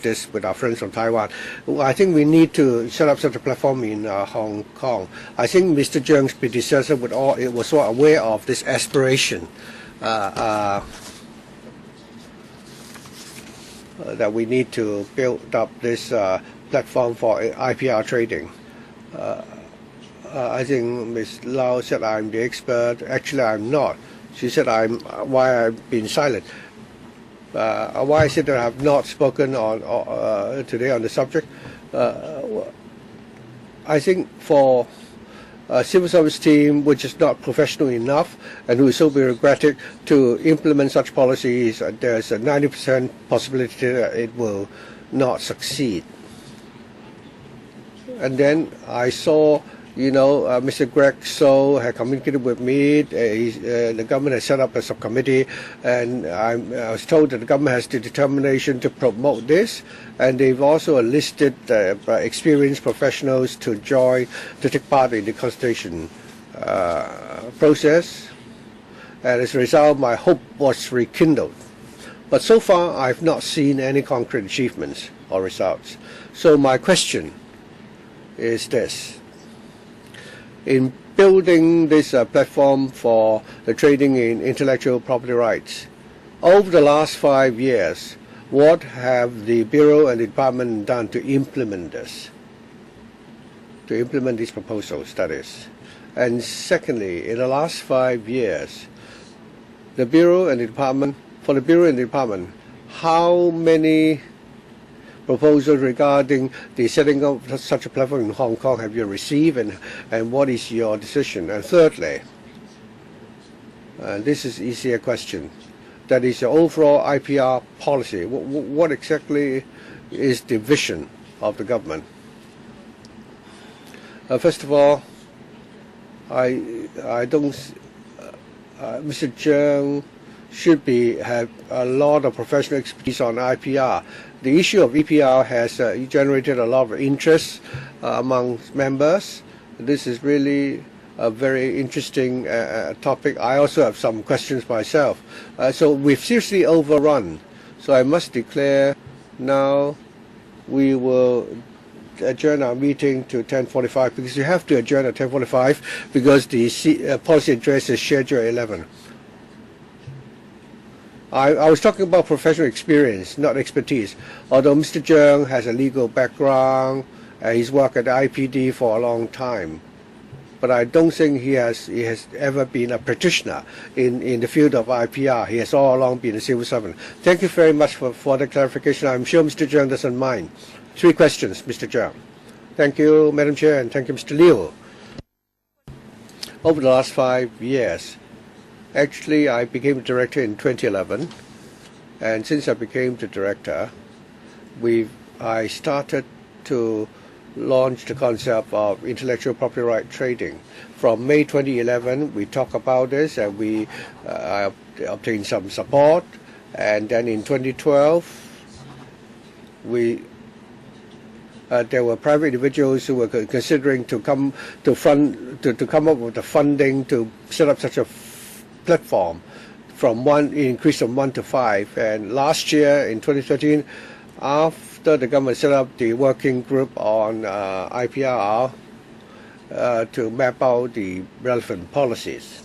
this with our friends from Taiwan. I think we need to set up such a platform in Hong Kong. I think Mr. Tseung's predecessor was so aware of this aspiration that we need to build up this platform for IPR trading. I think Ms. Lau said I'm the expert. Actually, I'm not. She said why I've been silent. Why I said that I have not spoken on today on the subject. I think for a civil service team which is not professional enough and who is so bureaucratic to implement such policies, there's a 90% possibility that it will not succeed. And then I saw, Mr. Greg So had communicated with me. The government has set up a subcommittee, and I was told that the government has the determination to promote this, and they've also enlisted experienced professionals to take part in the consultation process. And as a result, my hope was rekindled. But so far, I've not seen any concrete achievements or results. So my question is this. In building this platform for the trading in intellectual property rights, over the last 5 years, what have the Bureau and the Department done to implement this? To implement these proposals, that is. And secondly, in the last 5 years, the Bureau and the Department, for the Bureau and the Department, how many proposals regarding the setting up such a platform in Hong Kong have you received, and what is your decision? And thirdly, and this is easier question, that is your overall IPR policy. What exactly is the vision of the government? First of all, I don't. Mr. Tseung should have a lot of professional expertise on IPR. The issue of EPR has generated a lot of interest among members. This is really a very interesting topic. I also have some questions myself. So we've seriously overrun. So I must declare now we will adjourn our meeting to 10:45, because you have to adjourn at 10:45 because the policy address is scheduled at 11. I was talking about professional experience, not expertise. Although Mr. Tseung has a legal background, he's worked at the IPD for a long time, but I don't think he has ever been a practitioner in the field of IPR. He has all along been a civil servant. Thank you very much for the clarification. I'm sure Mr. Tseung doesn't mind. 3 questions, Mr. Tseung. Thank you, Madam Chair, and thank you, Mr. Liu. Over the last 5 years, actually, I became director in 2011, and since I became the director, I started to launch the concept of intellectual property right trading. From May 2011, we talked about this, and we obtained some support, and then in 2012, there were private individuals who were considering to come up with the funding to set up such a platform increased from 1 to 5. And last year in 2013, after the government set up the working group on IPR to map out the relevant policies,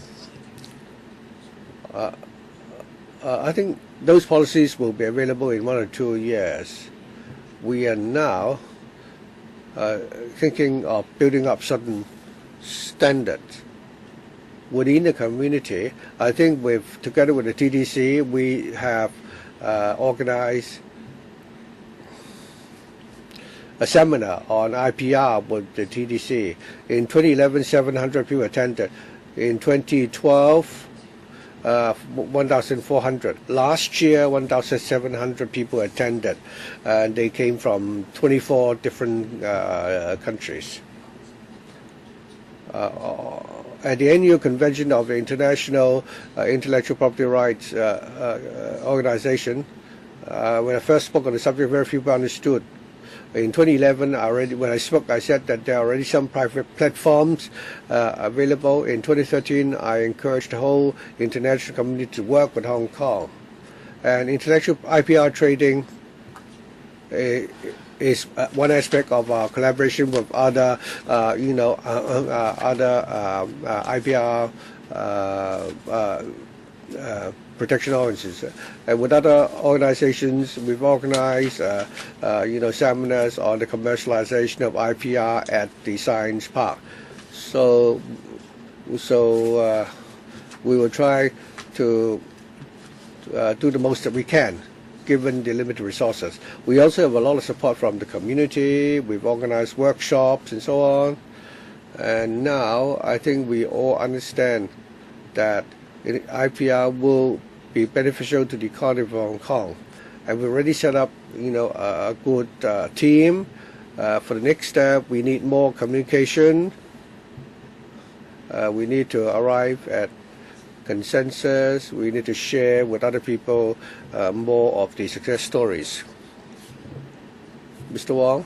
I think those policies will be available in 1 or 2 years. We are now thinking of building up certain standards within the community. I think together with the TDC, we have organized a seminar on IPR with the TDC. In 2011, 700 people attended. In 2012, 1,400. Last year, 1,700 people attended, and they came from 24 different countries. At the annual convention of the International Intellectual Property Rights Organization, when I first spoke on the subject, very few people understood. In 2011, when I spoke, I said that there are already some private platforms available. In 2013, I encouraged the whole international community to work with Hong Kong. And international IPR trading is one aspect of our collaboration with other, IPR protection organizations. And with other organizations, we've organized, seminars on the commercialization of IPR at the Science Park. So we will try to do the most that we can, given the limited resources. We also have a lot of support from the community. We've organized workshops and so on. And now I think we all understand that IPR will be beneficial to the economy of Hong Kong. And we've already set up, a good team. For the next step, we need more communication. We need to arrive at consensus. We need to share with other people more of the success stories. Mr. Wong,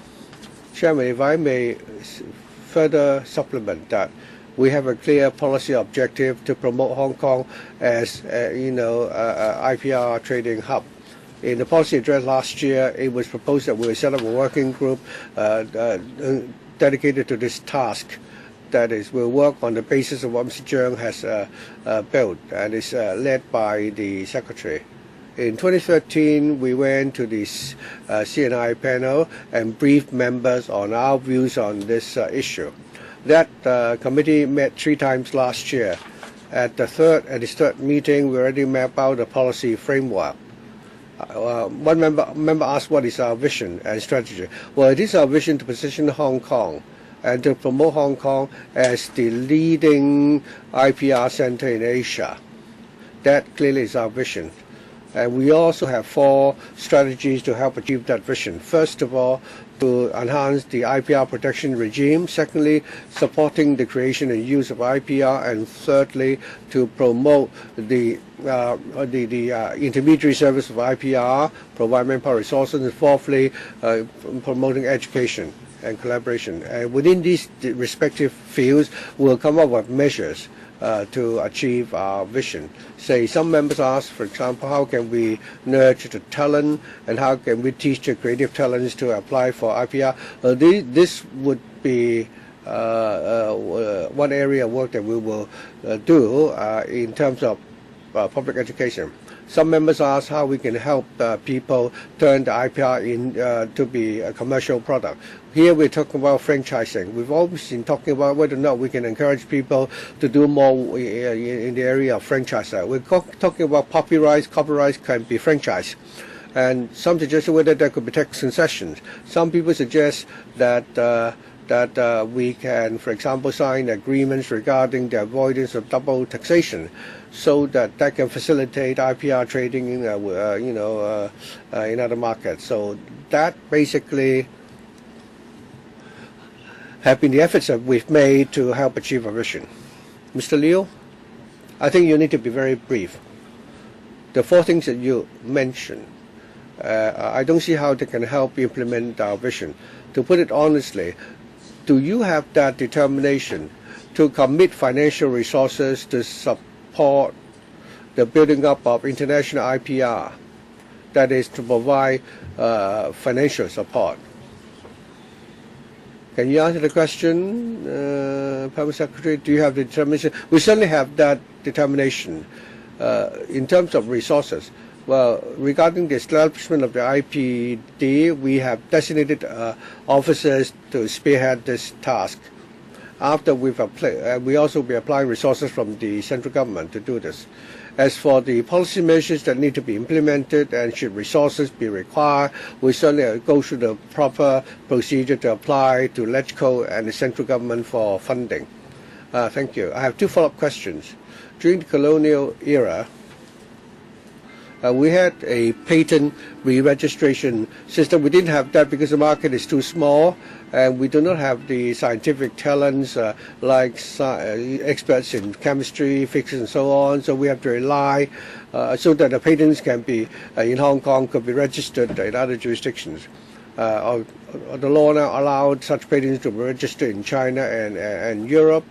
Chairman, if I may further supplement that, we have a clear policy objective to promote Hong Kong as IPR trading hub. In the policy address last year, it was proposed that we would set up a working group dedicated to this task. That is, we'll work on the basis of what Mr. Tseung has built, and is led by the Secretary. In 2013, we went to the CNI panel and briefed members on our views on this issue. That committee met 3 times last year. At its third meeting, we already mapped out a policy framework. One member asked what is our vision and strategy. Well, it is our vision to position Hong Kong and to promote Hong Kong as the leading IPR center in Asia. That clearly is our vision. And we also have 4 strategies to help achieve that vision. First of all, to enhance the IPR protection regime. Secondly, supporting the creation and use of IPR. And thirdly, to promote the intermediary service of IPR, provide manpower resources. And fourthly, promoting education and collaboration. And within these respective fields, we'll come up with measures to achieve our vision. Say, some members ask, for example, how can we nurture the talent and how can we teach the creative talents to apply for IPR? This would be one area of work that we will do in terms of public education. Some members ask how we can help people turn the IPR to be a commercial product. Here we're talking about franchising. We've always been talking about whether or not we can encourage people to do more in the area of franchising. We're talking about copyrights. Copyrights can be franchised. And some suggest whether there could be tax concessions. Some people suggest that we can, for example, sign agreements regarding the avoidance of double taxation, so that can facilitate IPR trading in other markets. So that basically have been the efforts that we've made to help achieve our vision. Mr. Liu, I think you need to be very brief. The 4 things that you mentioned, I don't see how they can help implement our vision. To put it honestly, do you have that determination to commit financial resources to support the building up of international IPR, that is, to provide financial support? Can you answer the question, Permanent Secretary? Do you have the determination? We certainly have that determination. In terms of resources, well, regarding the establishment of the IPD, we have designated officers to spearhead this task. After we also be applying resources from the central government to do this. As for the policy measures that need to be implemented and should resources be required, we certainly go through the proper procedure to apply to LegCo and the central government for funding. Thank you. I have 2 follow-up questions. During the colonial era, we had a patent re-registration system. We didn't have that because the market is too small, and we do not have the scientific talents like experts in chemistry, physics, and so on. So we have to rely so that the patents can be in Hong Kong, could be registered in other jurisdictions. the law now allowed such patents to be registered in China and Europe.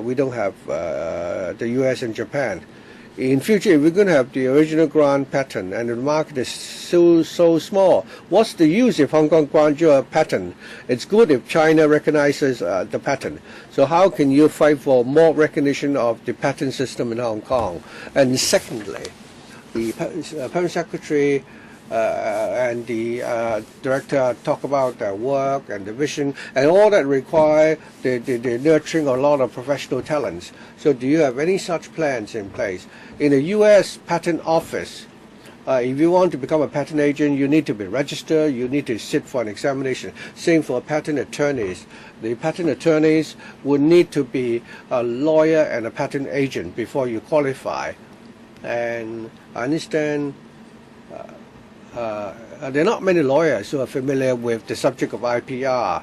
We don't have the US and Japan. In future, if we're going to have the original grant patent and the market is so small, what's the use if Hong Kong grants you a patent? It's good if China recognizes the patent. So how can you fight for more recognition of the patent system in Hong Kong? And secondly, the Permanent Secretary and the director talk about their work and the vision and all that require the nurturing of a lot of professional talents. So do you have any such plans in place? In the U.S. Patent Office, if you want to become a patent agent, you need to be registered, you need to sit for an examination. Same for patent attorneys. The patent attorneys would need to be a lawyer and a patent agent before you qualify. And I understand there are not many lawyers who are familiar with the subject of IPR.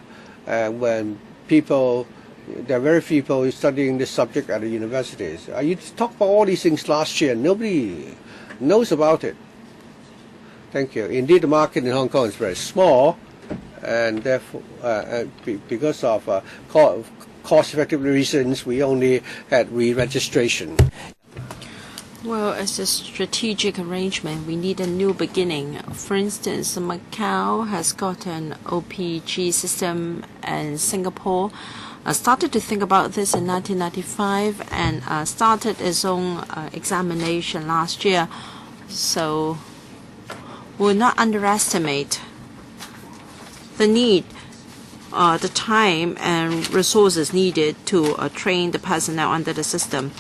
When there are very few people studying this subject at the universities. You talked about all these things last year. Nobody knows about it. Thank you. Indeed, the market in Hong Kong is very small, and therefore, because of cost-effective reasons, we only had re-registration. Well, as a strategic arrangement, we need a new beginning. For instance, Macau has got an OPG system, and Singapore started to think about this in 1995 and started its own examination last year. So we'll not underestimate the need, the time and resources needed to train the personnel under the system.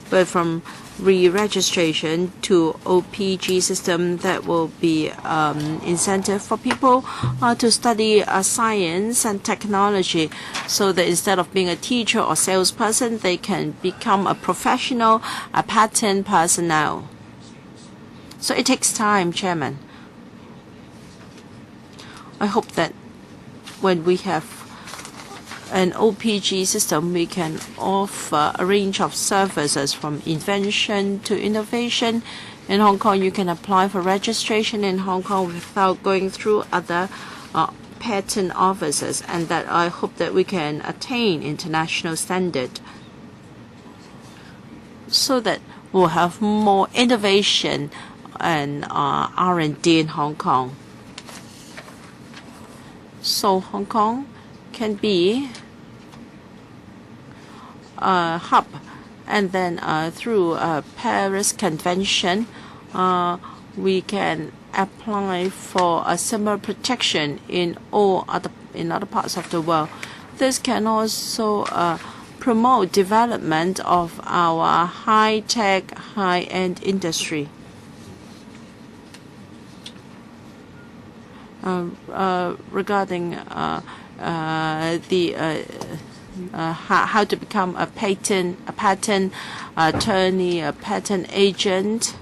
But from re-registration to OPG system, that will be incentive for people to study science and technology, so that instead of being a teacher or salesperson, they can become a professional, a patent personnel. So it takes time, Chairman. I hope that when we have an OPG system, we can offer a range of services from invention to innovation. In Hong Kong, you can apply for registration in Hong Kong without going through other patent offices, and that I hope that we can attain international standard so that we'll have more innovation and R&D in Hong Kong. So Hong Kong can be a hub, and then through Paris Convention, we can apply for a similar protection in other parts of the world. This can also promote development of our high-tech, high-end industry. Regarding how to become a patent attorney, a patent agent.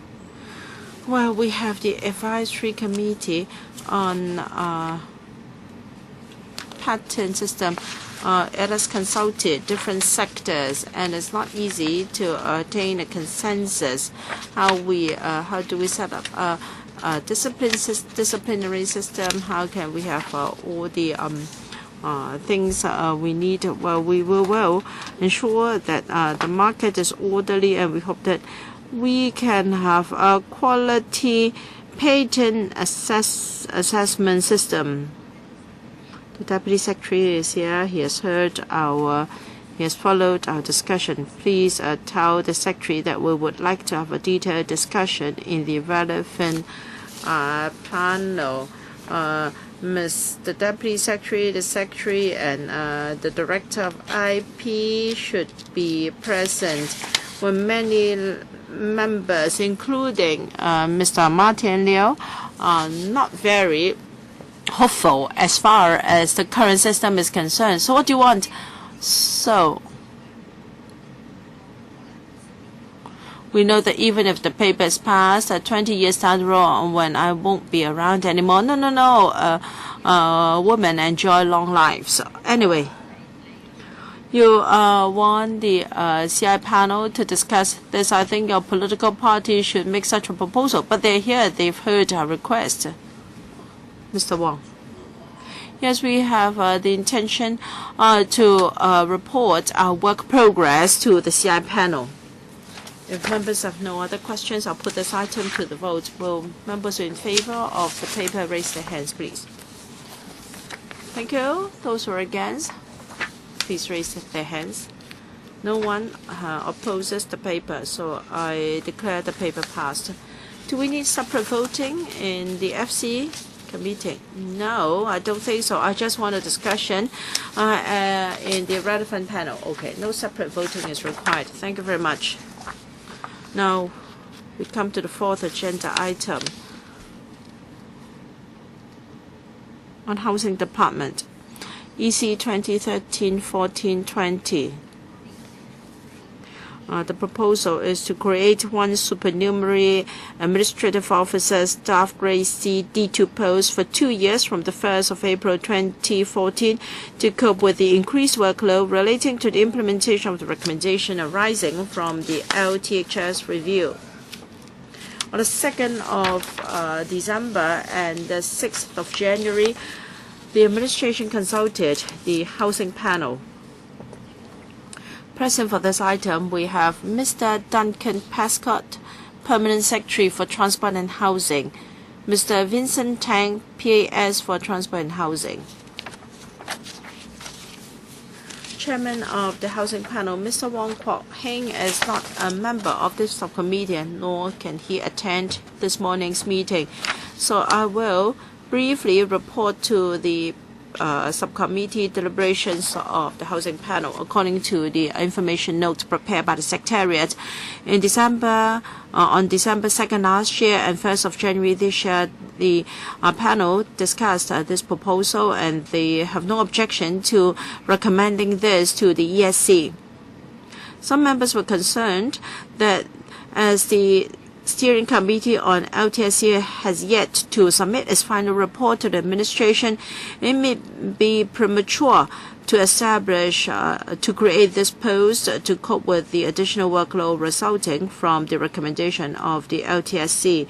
Well, we have the advisory committee on patent system. It has consulted different sectors, and it's not easy to attain a consensus. How do we set up a disciplinary system? How can we have all the things we need? Well, we will ensure that the market is orderly, and we hope that we can have a quality patent assessment system. The Deputy Secretary is here. He has followed our discussion. Please tell the Secretary that we would like to have a detailed discussion in the relevant panel. The Deputy Secretary, the Secretary, and the Director of IP should be present. When many members, including Mr. Martin Liu, are not very hopeful as far as the current system is concerned. So what do you want? So we know that even if the paper is passed 20 years down the road, when I won't be around anymore, women enjoy long lives. Anyway, you want the CI panel to discuss this. I think your political party should make such a proposal. But they're here. They've heard our request. Mr. Wong. Yes, we have the intention to report our work progress to the CI panel. If members have no other questions, I'll put this item to the vote. Will members who are in favor of the paper raise their hands, please? Thank you. Those who are against, please raise their hands. No one opposes the paper, so I declare the paper passed. Do we need separate voting in the FC committee? No, I don't think so. I just want a discussion in the relevant panel. Okay, no separate voting is required. Thank you very much. Now, we come to the fourth agenda item on Housing Department, EC 2013-14-20. The proposal is to create one supernumerary administrative officer staff grade C D2 post for 2 years from the 1st of April 2014 to cope with the increased workload relating to the implementation of the recommendation arising from the LTHS review. On the 2nd of December and the 6th of January, the administration consulted the housing panel. Present for this item, we have Mr. Duncan Prescott, Permanent Secretary for Transport and Housing, Mr. Vincent Tang, PAS for Transport and Housing. Chairman of the Housing Panel, Mr. Wong Kwok Heng, is not a member of this subcommittee, nor can he attend this morning's meeting. So I will briefly report to the subcommittee deliberations of the housing panel according to the information note prepared by the Secretariat. In December, on December 2nd last year and 1st of January this year, the panel discussed this proposal and they have no objection to recommending this to the ESC. Some members were concerned that as the Steering Committee on LTSC has yet to submit its final report to the administration, it may be premature to establish, to create this post to cope with the additional workload resulting from the recommendation of the LTSC.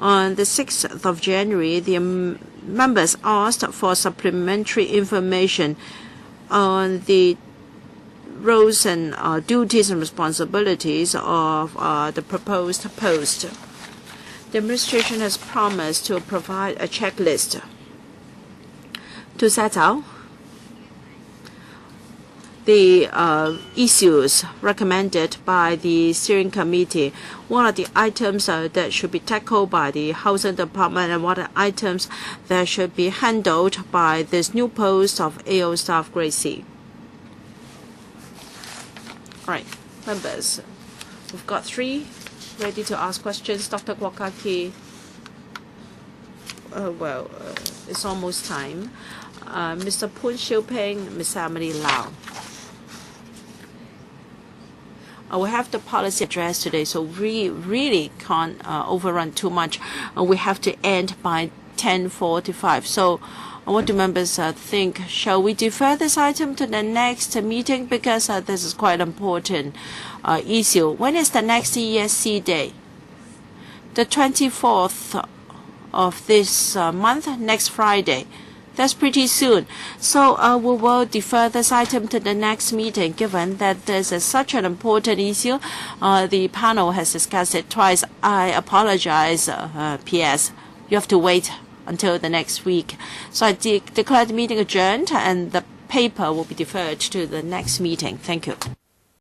On the 6th of January, the members asked for supplementary information on the roles and duties and responsibilities of the proposed post. The administration has promised to provide a checklist to set out the issues recommended by the steering committee. What are the items that should be tackled by the housing department and what are items that should be handled by this new post of AO staff grade C? Right, members, we've got 3 ready to ask questions. Dr. Kwokaki, it's almost time. Mr. Poon Xiuping, Ms. Emily Lau. We have the policy address today, so we really can't overrun too much. We have to end by 10:45. So what do members think? Shall we defer this item to the next meeting because this is quite an important issue? When is the next ESC day? The 24th of this month, next Friday. That's pretty soon. So we will defer this item to the next meeting given that this is such an important issue. The panel has discussed it twice. I apologize, PS. You have to wait until the next week. So I declare the meeting adjourned and the paper will be deferred to the next meeting. Thank you.